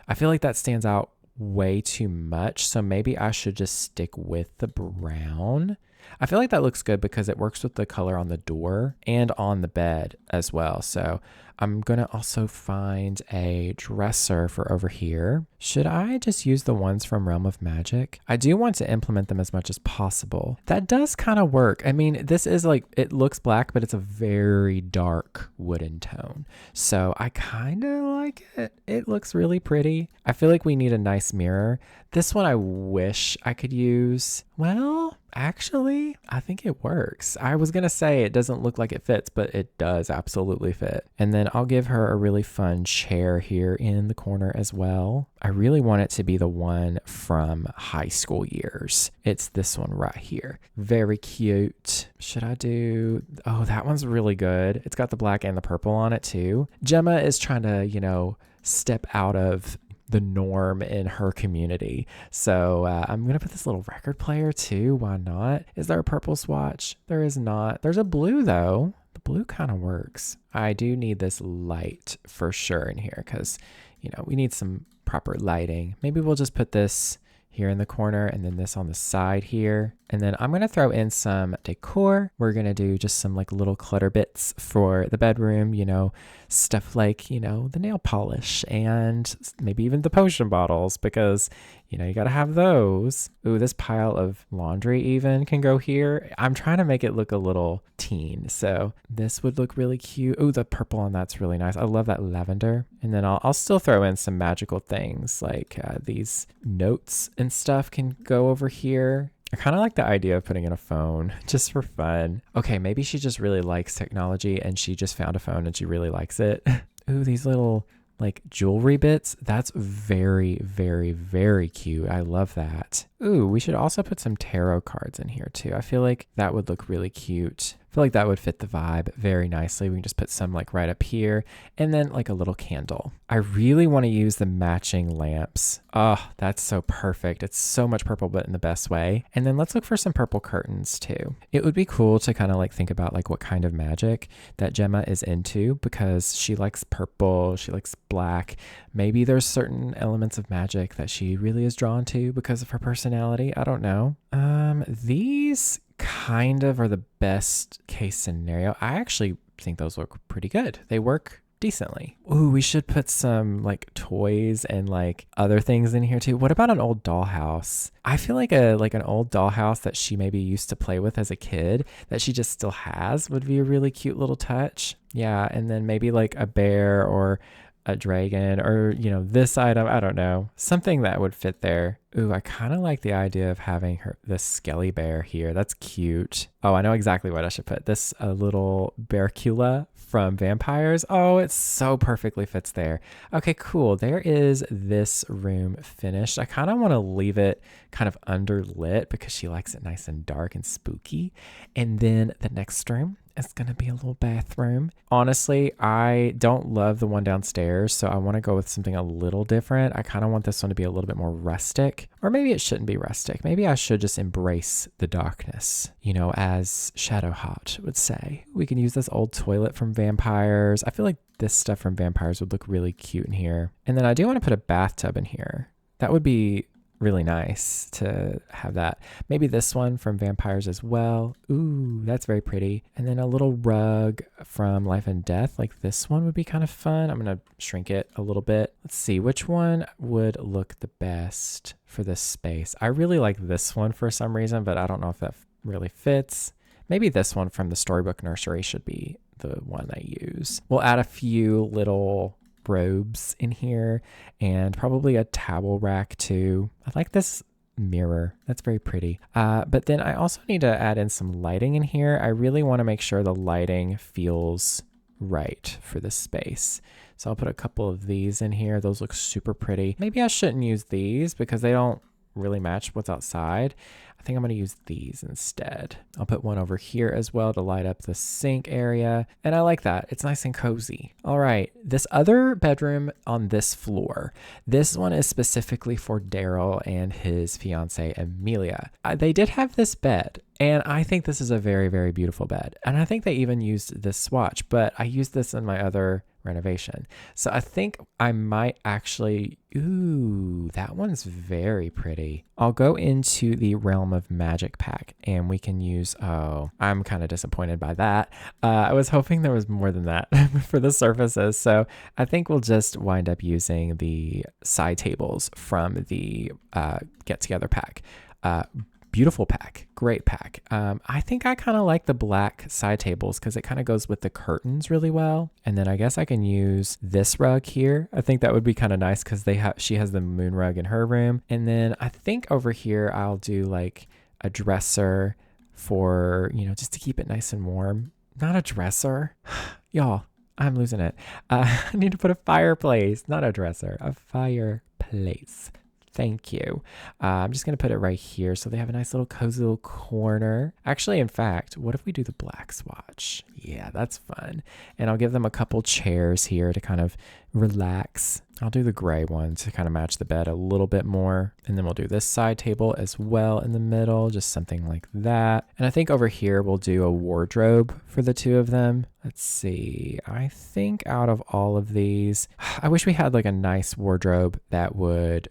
I feel like that stands out way too much, so maybe I should just stick with the brown. I feel like that looks good because it works with the color on the door and on the bed as well. So I'm going to also find a dresser for over here. Should I just use the ones from Realm of Magic? I do want to implement them as much as possible. That does kind of work. I mean, this is like, it looks black, but it's a very dark wooden tone. So I kind of like it. It looks really pretty. I feel like we need a nice mirror. This one I wish I could use. Well, actually, I think it works. I was going to say it doesn't look like it fits, but it does absolutely fit. And then I'll give her a really fun chair here in the corner as well. I really want it to be the one from high school years. It's this one right here. Very cute. Should I do... Oh, that one's really good. It's got the black and the purple on it too. Gemma is trying to, step out of the norm in her community. So I'm going to put this little record player too. Why not? Is there a purple swatch? There is not. There's a blue though. The blue kind of works. I do need this light for sure in here because, we need some proper lighting. Maybe we'll just put this here in the corner and then this on the side here. And then I'm going to throw in some decor. We're going to do just some like little clutter bits for the bedroom, stuff like, the nail polish and maybe even the potion bottles because, you got to have those. Ooh, this pile of laundry even can go here. I'm trying to make it look a little teen. So this would look really cute. Ooh, the purple on that's really nice. I love that lavender. And then I'll still throw in some magical things like these notes and stuff can go over here. I kind of like the idea of putting in a phone just for fun. Okay, maybe she just really likes technology and she just found a phone and she really likes it. Ooh, these little like jewelry bits. That's very, very, very cute. I love that. Ooh, we should also put some tarot cards in here too. I feel like that would look really cute. feel like that would fit the vibe very nicely. We can just put some like right up here and then like a little candle. I really want to use the matching lamps. Oh, that's so perfect. It's so much purple, but in the best way. And then let's look for some purple curtains too. It would be cool to kind of like think about like what kind of magic that Gemma is into, because she likes purple, she likes black. Maybe there's certain elements of magic that she really is drawn to because of her personality. I don't know. These kind of are the best case scenario. I actually think those look pretty good. They work decently. Ooh, we should put some like toys and like other things in here too. What about an old dollhouse? I feel like an old dollhouse that she maybe used to play with as a kid that she just still has would be a really cute little touch. Yeah, and then maybe like a bear or a dragon, or, you know, this item, I don't know, something that would fit there. Ooh, I kind of like the idea of having this skelly bear here. That's cute. Oh, I know exactly what I should put. This little Bearcula from Vampires. Oh, it so perfectly fits there. Okay, cool. There is this room finished. I kind of want to leave it kind of underlit because she likes it nice and dark and spooky. And then the next room, it's going to be a little bathroom. Honestly, I don't love the one downstairs, so I want to go with something a little different. I kind of want this one to be a little bit more rustic, or maybe it shouldn't be rustic. Maybe I should just embrace the darkness, you know, as Shadowheart would say. We can use this old toilet from Vampires. I feel like this stuff from Vampires would look really cute in here. And then I do want to put a bathtub in here. That would be really nice to have that. Maybe this one from Vampires as well. Ooh, that's very pretty. And then a little rug from Life and Death, like this one would be kind of fun. I'm going to shrink it a little bit. Let's see which one would look the best for this space. I really like this one for some reason, but I don't know if that really fits. Maybe this one from the Storybook Nursery should be the one I use. We'll add a few little robes in here and probably a towel rack too. I like this mirror. That's very pretty. But then I also need to add in some lighting in here. I really want to make sure the lighting feels right for this space. So I'll put a couple of these in here. Those look super pretty. Maybe I shouldn't use these because they don't really match what's outside. I think I'm going to use these instead. I'll put one over here as well to light up the sink area. And I like that. It's nice and cozy. All right. This other bedroom on this floor, this one is specifically for Daryl and his fiance, Amelia. They did have this bed, and I think this is a very, very beautiful bed. And I think they even used this swatch, but I used this in my other renovation. So I think I might actually, ooh, that one's very pretty. I'll go into the Realm of Magic pack and we can use, oh, I'm kind of disappointed by that. I was hoping there was more than that for the surfaces. So I think we'll just wind up using the side tables from the Get Together pack. Beautiful pack, great pack. I think I kind of like the black side tables because it kind of goes with the curtains really well. And then I guess I can use this rug here. I think that would be kind of nice because she has the moon rug in her room. And then I think over here I'll do like a dresser for, you know, just to keep it nice and warm. Not a dresser, y'all. I'm losing it. I need to put a fireplace, not a dresser, a fireplace. Thank you. I'm just going to put it right here so they have a nice little cozy little corner. Actually, in fact, what if we do the black swatch? Yeah, that's fun. And I'll give them a couple chairs here to kind of relax. I'll do the gray one to kind of match the bed a little bit more. And then we'll do this side table as well in the middle, just something like that. And I think over here we'll do a wardrobe for the two of them. Let's see. I think out of all of these, I wish we had like a nice wardrobe that would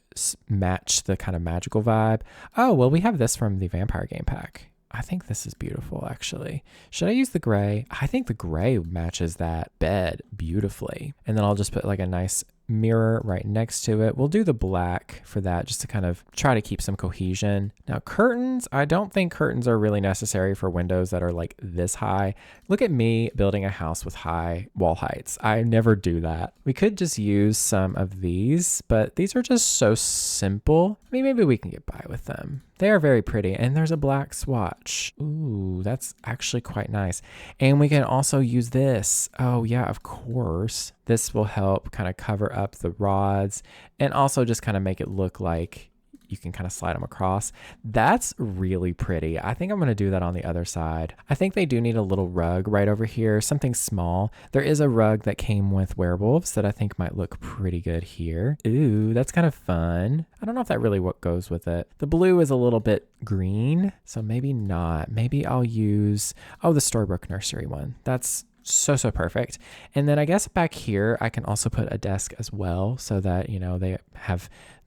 match the kind of magical vibe. Oh, well, we have this from the Vampire Game Pack. I think this is beautiful, actually. Should I use the gray? I think the gray matches that bed beautifully. And then I'll just put like a nice mirror right next to it. We'll do the black for that just to kind of try to keep some cohesion. Now curtains, I don't think curtains are really necessary for windows that are like this high. Look at me building a house with high wall heights. I never do that. We could just use some of these, but these are just so simple. I mean, maybe we can get by with them. They are very pretty. And there's a black swatch. Ooh, that's actually quite nice. And we can also use this. Oh yeah, of course. This will help kind of cover up the rods and also just kind of make it look like you can kind of slide them across. That's really pretty. I think I'm going to do that on the other side. I think they do need a little rug right over here, something small. There is a rug that came with werewolves that I think might look pretty good here. Ooh, that's kind of fun. I don't know if that really what goes with it. The blue is a little bit green, so maybe not. Maybe I'll use, the Storybrooke Nursery one. That's so perfect. And then I guess back here I can also put a desk as well, so that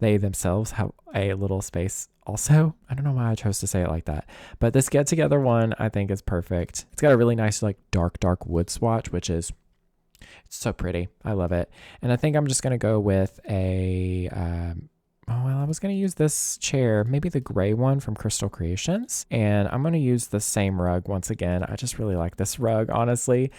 they themselves have a little space also. I don't know why I chose to say it like that, but this get together one I think is perfect. It's got a really nice like dark wood swatch, which is so pretty. I love it. And I think I'm just gonna go with a I was going to use this chair, maybe the gray one from Crystal Creations, and I'm going to use the same rug once again. I just really like this rug, honestly.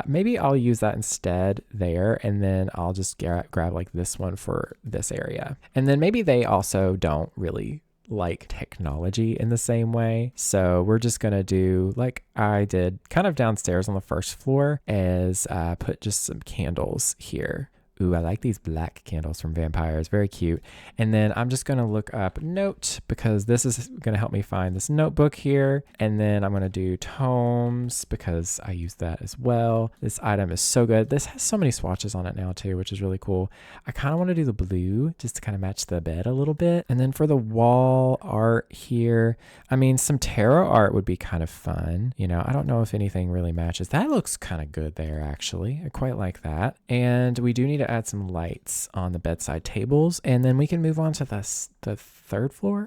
Maybe I'll use that instead there, and then I'll just grab like this one for this area. And then maybe they also don't really like technology in the same way. So we're just going to do like I did kind of downstairs on the first floor, is put just some candles here. Ooh, I like these black candles from Vampires. Very cute. And then I'm just going to look up note, because this is going to help me find this notebook here. And then I'm going to do tomes, because I use that as well. This item is so good. This has so many swatches on it now too, which is really cool. I kind of want to do the blue just to kind of match the bed a little bit. And then for the wall art here, I mean, some tarot art would be kind of fun. I don't know if anything really matches. That looks kind of good there, actually. I quite like that. And we do need to add some lights on the bedside tables, and then we can move on to the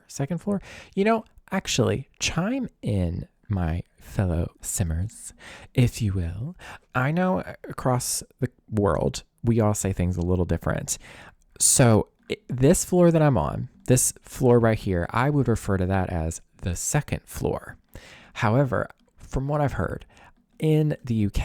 second floor. Actually, chime in, my fellow simmers, if you will. I know across the world, we all say things a little different. So this floor that I'm on, this floor right here, I would refer to that as the second floor. However, from what I've heard, in the UK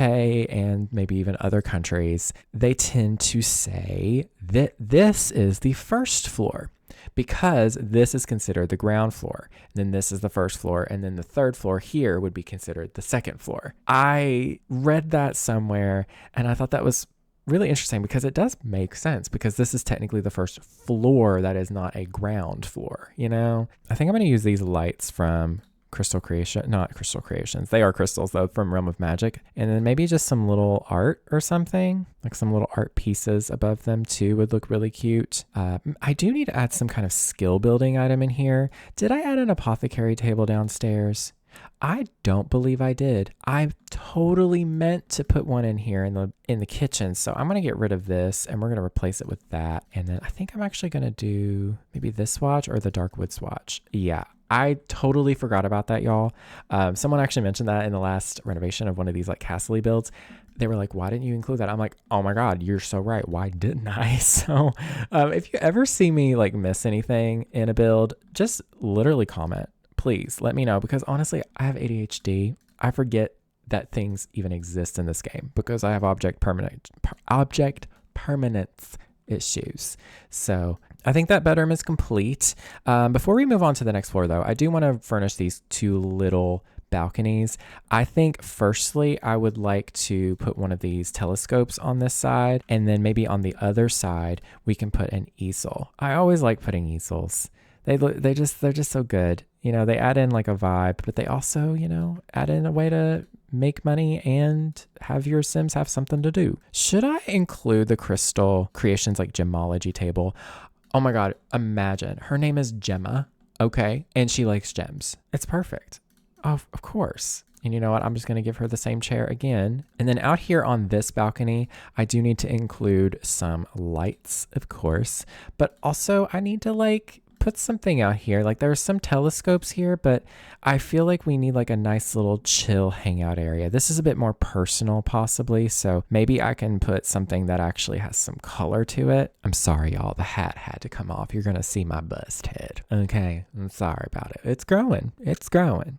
and maybe even other countries, they tend to say that this is the first floor, because this is considered the ground floor. Then this is the first floor, and then the third floor here would be considered the second floor. I read that somewhere, and I thought that was really interesting, because it does make sense, because this is technically the first floor that is not a ground floor. I think I'm going to use these lights from not Crystal Creations. They are crystals though, from Realm of Magic. And then maybe just some little art or something, like some little art pieces above them too would look really cute. I do need to add some kind of skill building item in here. Did I add an apothecary table downstairs? I don't believe I did. I totally meant to put one in here in the kitchen. So I'm going to get rid of this, and we're going to replace it with that. And then I think I'm actually going to do maybe this swatch or the dark wood swatch. Yeah. I totally forgot about that, y'all. Someone actually mentioned that in the last renovation of one of these like castle builds. They were like, why didn't you include that? I'm like, oh my God, you're so right. Why didn't I? So if you ever see me like miss anything in a build, just literally comment. Please let me know, because honestly, I have ADHD. I forget that things even exist in this game, because I have object permanence issues. So I think that bedroom is complete. Before we move on to the next floor though, I do want to furnish these two little balconies. I think firstly, I would like to put one of these telescopes on this side, and then maybe on the other side, we can put an easel. I always like putting easels. They're just so good. They add in like a vibe, but they also, add in a way to make money and have your Sims have something to do. Should I include the Crystal Creations like gemology table? Oh my God, imagine. Her name is Gemma, okay? And she likes gems. It's perfect. Of course. And you know what? I'm just going to give her the same chair again. And then out here on this balcony, I do need to include some lights, of course. But also I need to like put something out here. Like there's some telescopes here, but I feel like we need like a nice little chill hangout area. This is a bit more personal possibly. So maybe I can put something that actually has some color to it. I'm sorry, y'all. The hat had to come off. You're going to see my bust head. Okay. I'm sorry about it. It's growing.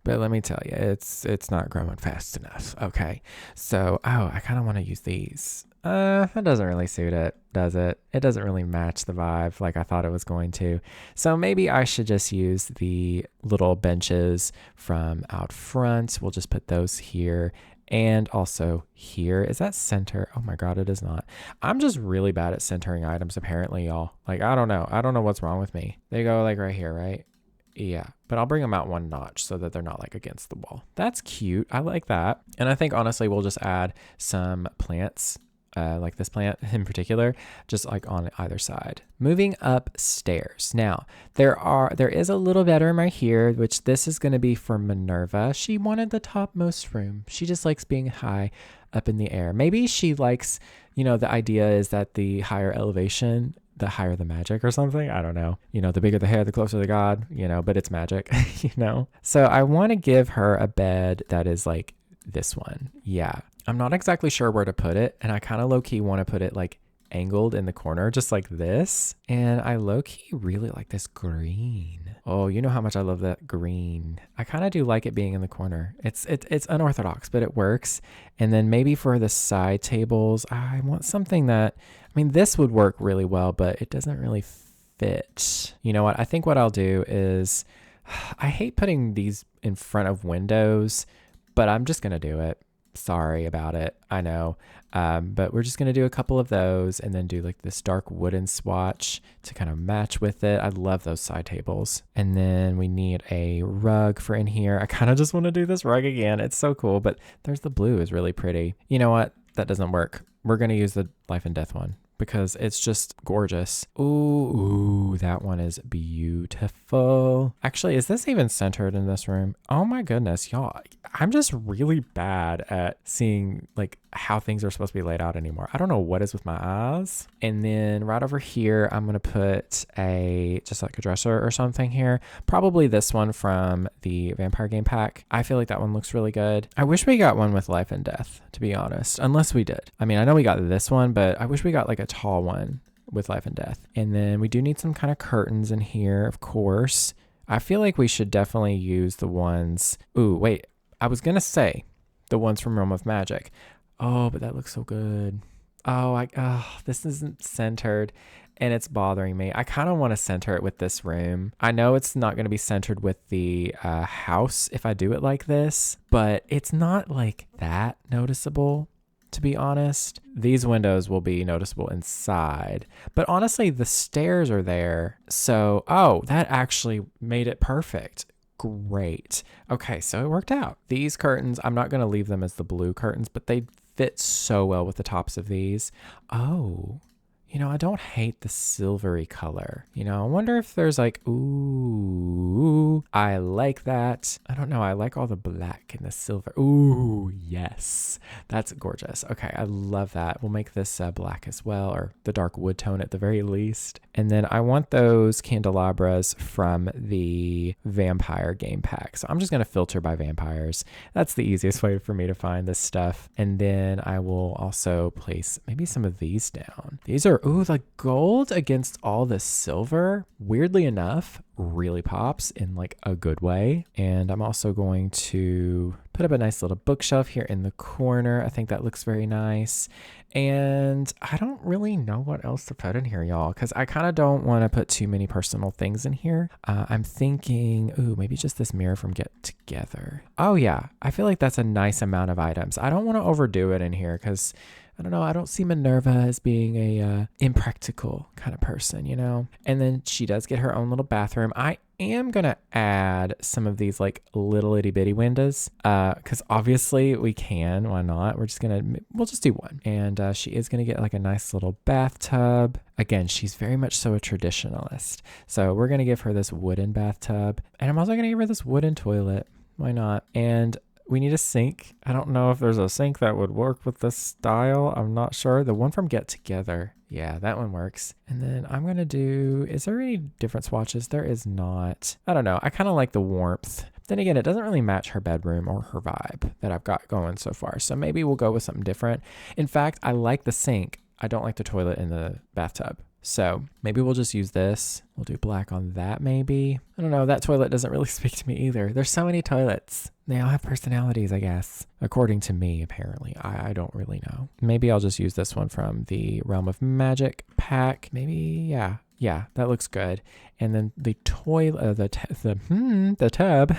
But let me tell you, it's not growing fast enough. Okay. So, I kind of want to use these. That doesn't really suit it, does it? It doesn't really match the vibe like I thought it was going to. So maybe I should just use the little benches from out front. We'll just put those here. And also here, is that center? Oh my God, it is not. I'm just really bad at centering items apparently, y'all. Like, I don't know. I don't know what's wrong with me. They go like right here, right? Yeah, but I'll bring them out one notch so that they're not like against the wall. That's cute. I like that. And I think honestly, we'll just add some plants, like this plant in particular, just like on either side. Moving upstairs. Now, there is a little bedroom right here, which this is going to be for Minerva. She wanted the topmost room. She just likes being high up in the air. Maybe she likes, the idea is that the higher elevation, the higher the magic or something. I don't know. The bigger the hair, the closer the god, but it's magic, So I want to give her a bed that is like this one. Yeah. I'm not exactly sure where to put it. And I kind of low key want to put it like angled in the corner, just like this. And I low key really like this green. Oh, you know how much I love that green. I kind of do like it being in the corner. It's unorthodox, but it works. And then maybe for the side tables, I want something that, this would work really well, but it doesn't really fit. You know what? I think what I'll do is, I hate putting these in front of windows, but I'm just going to do it. Sorry about it. I know. But we're just going to do a couple of those and then do like this dark wooden swatch to kind of match with it. I love those side tables. And then we need a rug for in here. I kind of just want to do this rug again. It's so cool, but there's the blue is really pretty. You know what? That doesn't work. We're going to use the life and death one because it's just gorgeous. Ooh, that one is beautiful. Actually, is this even centered in this room? Oh my goodness, y'all. I'm just really bad at seeing like how things are supposed to be laid out anymore. I don't know what is with my eyes. And then right over here, I'm going to put just like a dresser or something here. Probably this one from the Vampire Game Pack. I feel like that one looks really good. I wish we got one with life and death, to be honest, unless we did. I know we got this one, but I wish we got like a tall one with life and death. And then we do need some kind of curtains in here, of course. I feel like we should definitely use the ones. Ooh, wait. I was going to say the ones from Realm of Magic. Oh, but that looks so good. This isn't centered and it's bothering me. I kind of want to center it with this room. I know it's not going to be centered with the house if I do it like this, but it's not like that noticeable, to be honest. These windows will be noticeable inside, but honestly, the stairs are there. So, that actually made it perfect. Great. Okay, so it worked out. These curtains, I'm not going to leave them as the blue curtains, but they fit so well with the tops of these. Oh, I don't hate the silvery color. I wonder if there's like, ooh, I like that. I don't know. I like all the black and the silver. Ooh, yes. That's gorgeous. Okay, I love that. We'll make this black as well, or the dark wood tone at the very least. And then I want those candelabras from the Vampire Game Pack. So I'm just going to filter by vampires. That's the easiest way for me to find this stuff. And then I will also place maybe some of these down. These are, the gold against all the silver, weirdly enough, really pops in like a good way. And I'm also going to put up a nice little bookshelf here in the corner. I think that looks very nice. And I don't really know what else to put in here, y'all, because I kind of don't want to put too many personal things in here. I'm thinking, maybe just this mirror from Get Together. Oh yeah, I feel like that's a nice amount of items. I don't want to overdo it in here because I don't know. I don't see Minerva as being a impractical kind of person, And then she does get her own little bathroom. I am going to add some of these like little itty bitty windows because obviously we can. Why not? We'll just do one. And she is going to get like a nice little bathtub. Again, she's very much so a traditionalist. So we're going to give her this wooden bathtub. And I'm also going to give her this wooden toilet. Why not? And we need a sink. I don't know if there's a sink that would work with this style. I'm not sure. The one from Get Together. Yeah, that one works. And then I'm going to do, is there any different swatches? There is not. I don't know. I kind of like the warmth. Then again, it doesn't really match her bedroom or her vibe that I've got going so far. So maybe we'll go with something different. In fact, I like the sink. I don't like the toilet in the bathtub. So maybe we'll just use this. We'll do black on that maybe. I don't know. That toilet doesn't really speak to me either. There's so many toilets. They all have personalities, I guess. According to me, apparently. I don't really know. Maybe I'll just use this one from the Realm of Magic pack. Maybe, yeah. Yeah, that looks good. And then the toilet, the tub.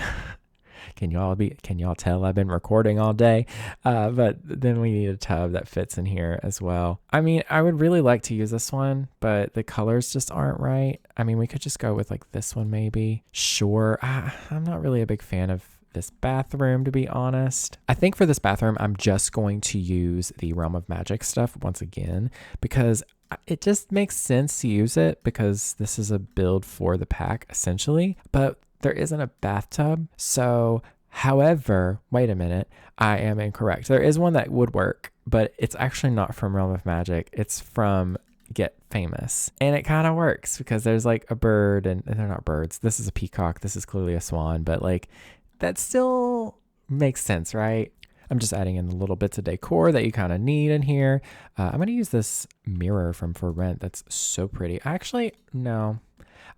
Can y'all tell I've been recording all day? But then we need a tub that fits in here as well. I mean, I would really like to use this one, but the colors just aren't right. I mean, we could just go with like this one maybe. Sure. I'm not really a big fan of this bathroom, to be honest. I think for this bathroom, I'm just going to use the Realm of Magic stuff once again, because it just makes sense to use it because this is a build for the pack essentially, but there isn't a bathtub. So, however, wait a minute, I am incorrect. There is one that would work, but it's actually not from Realm of Magic. It's from Get Famous, and it kind of works because there's like a bird, and they're not birds. This is a peacock. This is clearly a swan, but like that still makes sense, right? I'm just adding in the little bits of decor that you kind of need in here. I'm going to use this mirror from For Rent. That's so pretty. Actually, no.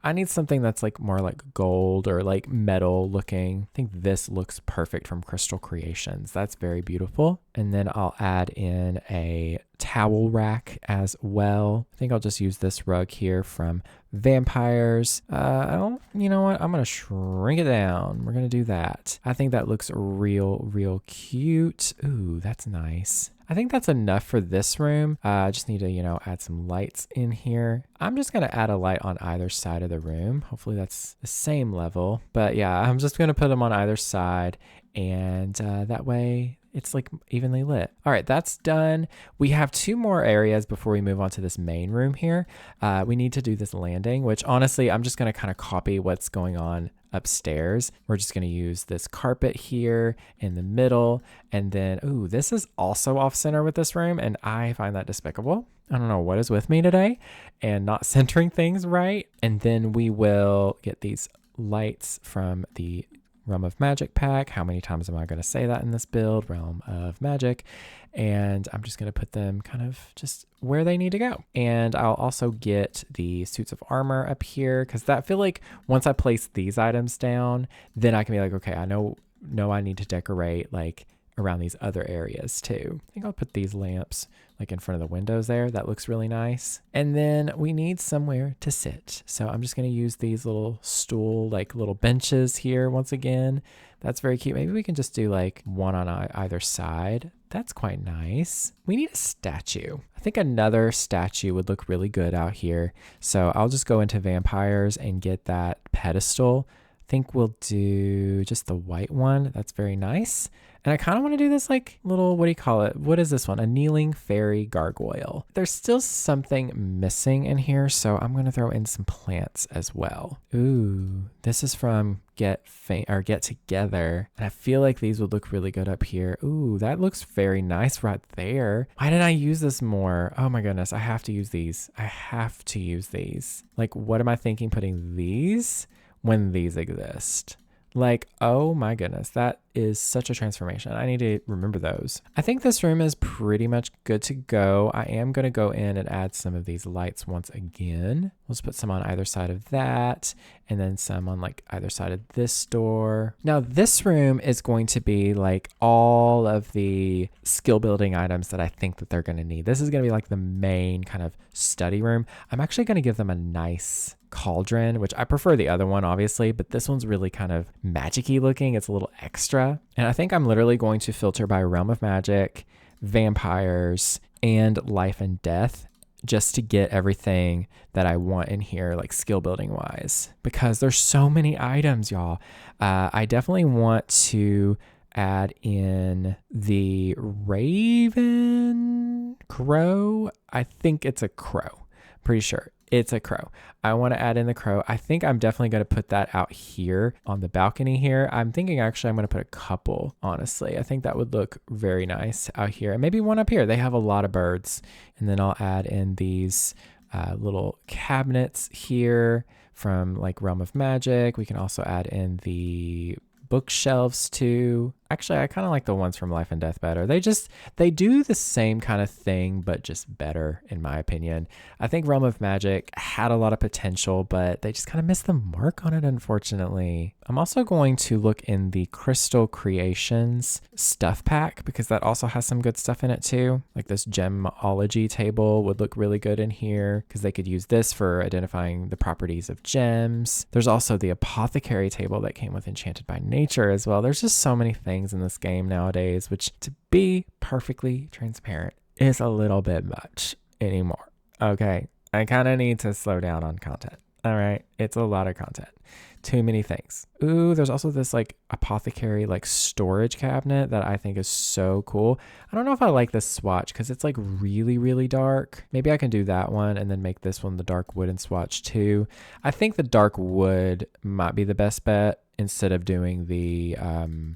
I need something that's like more like gold or like metal looking. I think this looks perfect from Crystal Creations. That's very beautiful. And then I'll add in a towel rack as well. I think I'll just use this rug here from Vampires. You know what? I'm going to shrink it down. We're going to do that. I think that looks real cute. Ooh, that's nice. I think that's enough for this room. I just need to, add some lights in here. I'm just going to add a light on either side of the room. Hopefully that's the same level. But yeah, I'm just going to put them on either side, and that way it's like evenly lit. All right, that's done. We have 2 more areas before we move on to this main room here. We need to do this landing, which honestly, I'm just going to kind of copy what's going on upstairs. We're just going to use this carpet here in the middle. And then, ooh, this is also off center with this room, and I find that despicable. I don't know what is with me today and not centering things right. And then we will get these lights from the Realm of Magic pack. How many times am I going to say that in this build? Realm of Magic. And I'm just going to put them kind of just where they need to go. And I'll also get the suits of armor up here, because I feel like once I place these items down, then I can be like, okay, I know I need to decorate like around these other areas too. I think I'll put these lamps like in front of the windows there. That looks really nice. And then we need somewhere to sit. So I'm just going to use these little stool, like little benches here once again. That's very cute. Maybe we can just do like one on either side. That's quite nice. We need a statue. I think another statue would look really good out here. So I'll just go into Vampires and get that pedestal. I think we'll do just the white one. That's very nice. And I kind of want to do this like little, what do you call it? What is this one? A kneeling fairy gargoyle. There's still something missing in here, so I'm going to throw in some plants as well. Ooh, this is from Get Together. And I feel like these would look really good up here. Ooh, that looks very nice right there. Why didn't I use this more? Oh my goodness, I have to use these. Like, what am I thinking putting these when these exist? Like, oh my goodness, that is such a transformation. I need to remember those. I think this room is pretty much good to go. I am going to go in and add some of these lights once again. Let's put some on either side of that, and then some on like either side of this door. Now this room is going to be like all of the skill building items that I think that they're going to need. This is going to be like the main kind of study room. I'm actually going to give them a nice cauldron, which I prefer the other one obviously, but this one's really kind of magic-y looking. It's a little extra. And I think I'm literally going to filter by Realm of Magic, Vampires, and Life and Death, just to get everything that I want in here, like skill building wise, because there's so many items, y'all. I definitely want to add in the Raven Crow. I think it's a crow. Pretty sure it's a crow. I want to add in the crow. I think I'm definitely going to put that out here on the balcony here. I'm thinking actually I'm going to put a couple, honestly. I think that would look very nice out here. And maybe one up here. They have a lot of birds. And then I'll add in these little cabinets here from like Realm of Magic. We can also add in the bookshelves too. Actually, I kind of like the ones from Life and Death better. They do the same kind of thing, but just better, in my opinion. I think Realm of Magic had a lot of potential, but they just kind of missed the mark on it, unfortunately. I'm also going to look in the Crystal Creations stuff pack because that also has some good stuff in it too. Like this gemology table would look really good in here because they could use this for identifying the properties of gems. There's also the apothecary table that came with Enchanted by Nature as well. There's just so many things in this game nowadays, which, to be perfectly transparent, is a little bit much anymore. Okay, I kind of need to slow down on content. All right, it's a lot of content. Too many things. Ooh, there's also this like apothecary like storage cabinet that I think is so cool. I don't know if I like this swatch because it's like really, really dark. Maybe I can do that one and then make this one the dark wooden swatch too. I think the dark wood might be the best bet instead of doing the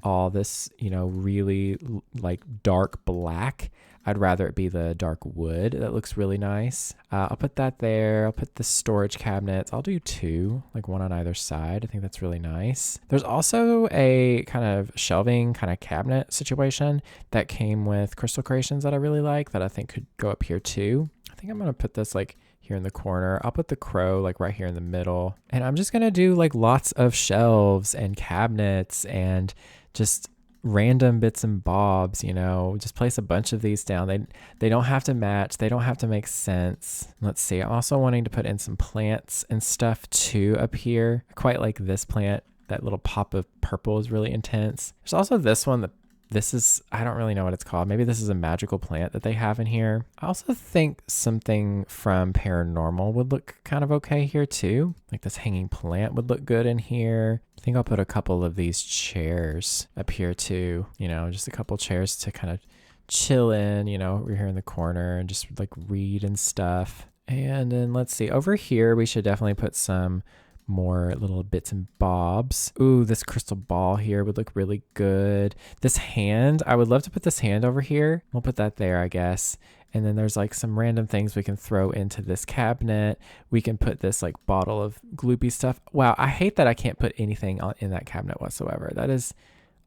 all this, really like dark black. I'd rather it be the dark wood. That looks really nice. I'll put that there. I'll put the storage cabinets. I'll do 2, like one on either side. I think that's really nice. There's also a kind of shelving kind of cabinet situation that came with Crystal Creations that I really like that I think could go up here too. I think I'm going to put this like here in the corner. I'll put the crow like right here in the middle. And I'm just going to do like lots of shelves and cabinets and just random bits and bobs, just place a bunch of these down. They don't have to match. They don't have to make sense. Let's see. I'm also wanting to put in some plants and stuff too up here. I quite like this plant. That little pop of purple is really intense. There's also this one that I don't really know what it's called. Maybe this is a magical plant that they have in here. I also think something from Paranormal would look kind of okay here too. Like this hanging plant would look good in here. I think I'll put a couple of these chairs up here too. Just a couple chairs to kind of chill in, over here in the corner and just like read and stuff. And then let's see, over here, we should definitely put some more little bits and bobs. Ooh, this crystal ball here would look really good. This hand, I would love to put this hand over here. We'll put that there, I guess. And then there's like some random things we can throw into this cabinet. We can put this like bottle of gloopy stuff. Wow, I hate that I can't put anything in that cabinet whatsoever. That is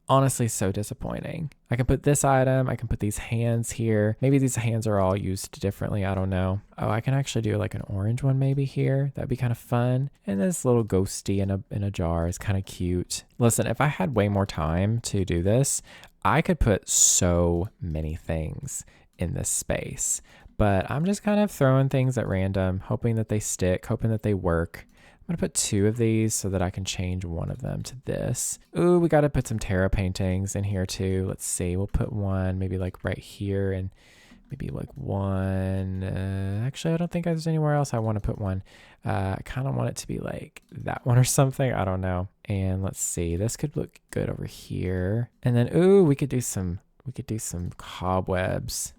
honestly so disappointing. I can put this item. I can put these hands here. Maybe these hands are all used differently. I don't know. Oh, I can actually do like an orange one maybe here. That'd be kind of fun. And this little ghosty in a jar is kind of cute. Listen, if I had way more time to do this, I could put so many things in this space. But I'm just kind of throwing things at random, hoping that they stick, hoping that they work. I'm going to put 2 of these so that I can change one of them to this. Ooh, we got to put some tarot paintings in here too. Let's see. We'll put one maybe like right here and maybe like one. Actually, I don't think there's anywhere else I want to put one. I kind of want it to be like that one or something. I don't know. And let's see. This could look good over here. And then, ooh, we could do some cobwebs.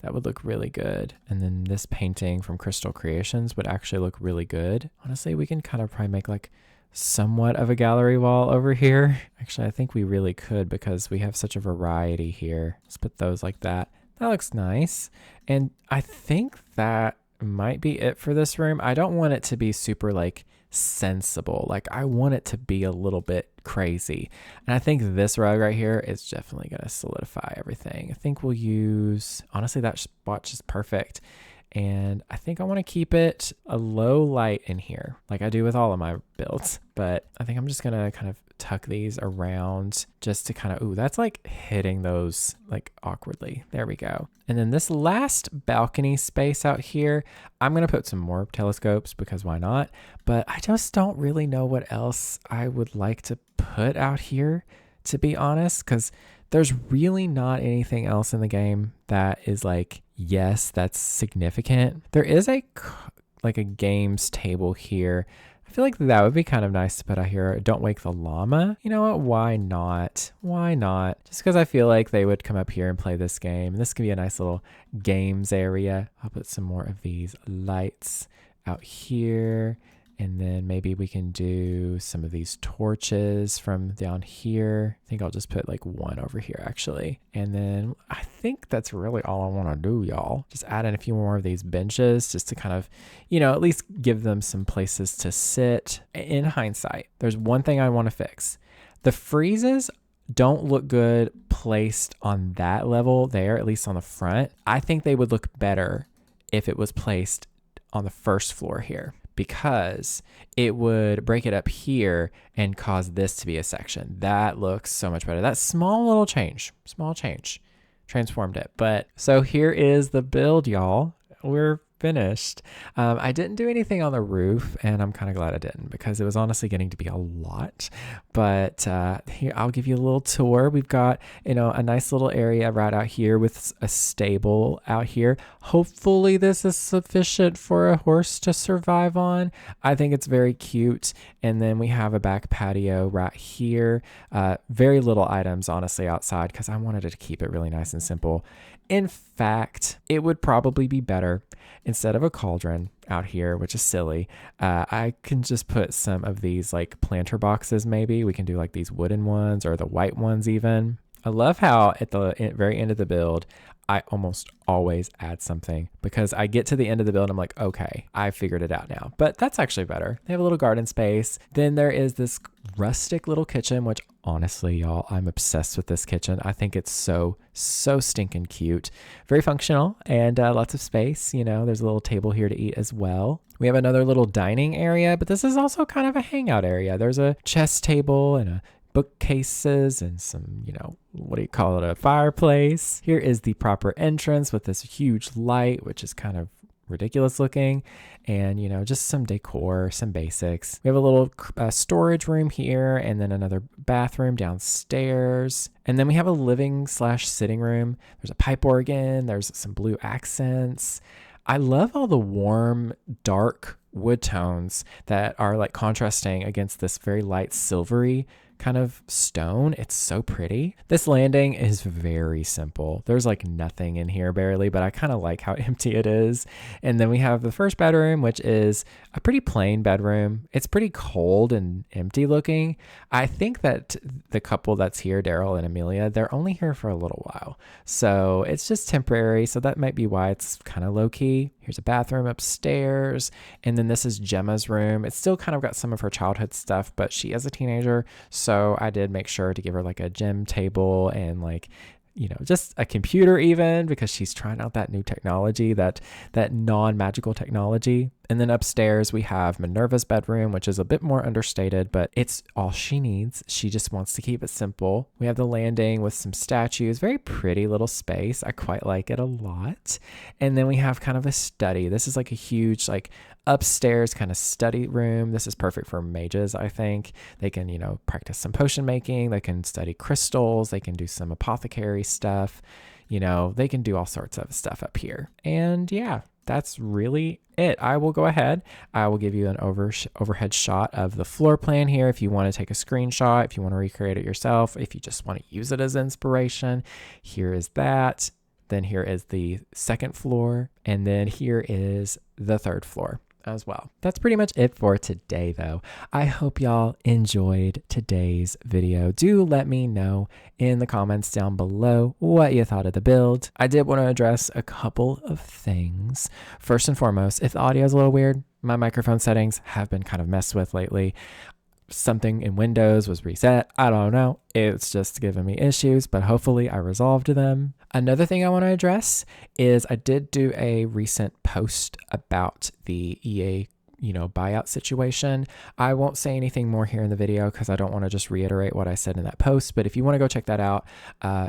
That would look really good. And then this painting from Crystal Creations would actually look really good. Honestly, we can kind of probably make like somewhat of a gallery wall over here. Actually, I think we really could because we have such a variety here. Let's put those like that. That looks nice. And I think that might be it for this room. I don't want it to be super like sensible. Like I want it to be a little bit crazy. And I think this rug right here is definitely going to solidify everything. I think we'll use, honestly, that spot is perfect. And I think I want to keep it a low light in here, like I do with all of my builds. But I think I'm just going to kind of tuck these around just to kind of, ooh, that's like hitting those like awkwardly. There we go. And then this last balcony space out here, I'm going to put some more telescopes because why not? But I just don't really know what else I would like to put out here, to be honest, because there's really not anything else in the game that is like, yes, that's significant. There is a games table here. I feel like that would be kind of nice to put out here. Don't Wake the Llama. You know what? Why not? Why not? Just because I feel like they would come up here and play this game. This could be a nice little games area. I'll put some more of these lights out here. And then maybe we can do some of these torches from down here. I think I'll just put like one over here actually. And then I think that's really all I want to do, y'all. Just add in a few more of these benches just to kind of, at least give them some places to sit. In hindsight, there's one thing I want to fix. The freezes don't look good placed on that level there, at least on the front. I think they would look better if it was placed on the first floor here, because it would break it up here and cause this to be a section. That looks so much better. That small change transformed it. But so here is the build, y'all. We're finished. I didn't do anything on the roof, and I'm kind of glad I didn't, because it was honestly getting to be a lot. But here, I'll give you a little tour. We've got, a nice little area right out here with a stable out here. Hopefully this is sufficient for a horse to survive on. I think it's very cute. And then we have a back patio right here. Very little items, honestly, outside, because I wanted to keep it really nice and simple. In fact, it would probably be better, instead of a cauldron out here, which is silly, I can just put some of these like planter boxes. Maybe we can do like these wooden ones or the white ones even. I love how at the very end of the build, I almost always add something, because I get to the end of the build and I'm like, okay, I figured it out now. But that's actually better. They have a little garden space. Then there is this rustic little kitchen, which honestly, y'all, I'm obsessed with this kitchen. I think it's so stinking cute. Very functional, and lots of space. There's a little table here to eat as well. We have another little dining area, but this is also kind of a hangout area. There's a chess table and a bookcases and some, a fireplace. Here is the proper entrance with this huge light, which is kind of ridiculous looking, and just some decor, some basics. We have a little storage room here, and then another bathroom downstairs, and then we have a living/sitting room. There's a pipe organ, there's some blue accents. I love all the warm, dark wood tones that are like contrasting against this very light silvery kind of stone. It's so pretty. This landing is very simple. There's like nothing in here barely, but I kind of like how empty it is. And then we have the first bedroom, which is a pretty plain bedroom. It's pretty cold and empty looking. I think that the couple that's here, Daryl and Amelia, they're only here for a little while. So it's just temporary. So that might be why it's kind of low key. Here's a bathroom upstairs. And then this is Gemma's room. It's still kind of got some of her childhood stuff, but she is a teenager. So I did make sure to give her like a gym table and like, just a computer even, because she's trying out that new technology, that non-magical technology. And then upstairs we have Minerva's bedroom, which is a bit more understated, but it's all she needs. She just wants to keep it simple. We have the landing with some statues, very pretty little space. I quite like it a lot. And then we have kind of a study. This is like a huge like upstairs kind of study room. This is perfect for mages, I think. They can, practice some potion making. They can study crystals. They can do some apothecary stuff. They can do all sorts of stuff up here. And yeah, that's really it. I will go ahead. I will give you an overhead shot of the floor plan here if you want to take a screenshot, if you want to recreate it yourself, if you just want to use it as inspiration. Here is that. Then here is the second floor. And then here is the third floor as well. That's pretty much it for today, though. I hope y'all enjoyed today's video. Do let me know in the comments down below what you thought of the build. I did want to address a couple of things. First and foremost, if the audio is a little weird, my microphone settings have been kind of messed with lately. Something in Windows was reset. I don't know. It's just giving me issues, but hopefully I resolved them. Another thing I want to address is I did do a recent post about the EA, buyout situation. I won't say anything more here in the video because I don't want to just reiterate what I said in that post, but if you want to go check that out,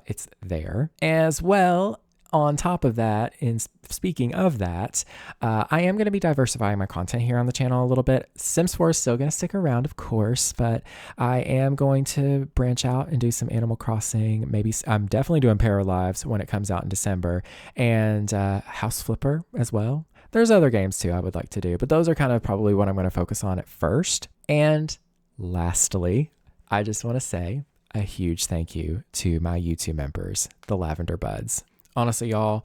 it's there. As well, on top of that, in speaking of that, I am going to be diversifying my content here on the channel a little bit. Sims 4 is still going to stick around, of course, but I am going to branch out and do some Animal Crossing. Maybe I'm definitely doing Paralives when it comes out in December, and House Flipper as well. There's other games too I would like to do, but those are kind of probably what I'm going to focus on at first. And lastly, I just want to say a huge thank you to my YouTube members, the Lavender Buds. Honestly, y'all,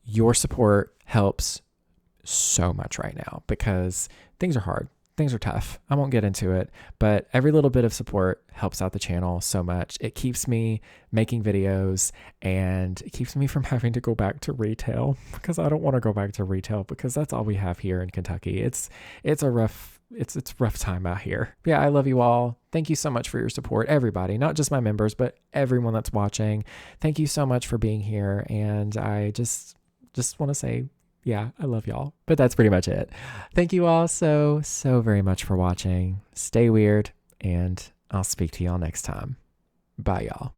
your support helps so much right now because things are hard. Things are tough. I won't get into it, but every little bit of support helps out the channel so much. It keeps me making videos and it keeps me from having to go back to retail because I don't want to go back to retail because that's all we have here in Kentucky. It's a rough it's rough time out here. Yeah, I love you all. Thank you so much for your support, everybody, not just my members, but everyone that's watching. Thank you so much for being here. And I just want to say, yeah, I love y'all. But that's pretty much it. Thank you all so very much for watching. Stay weird, and I'll speak to y'all next time. Bye, y'all.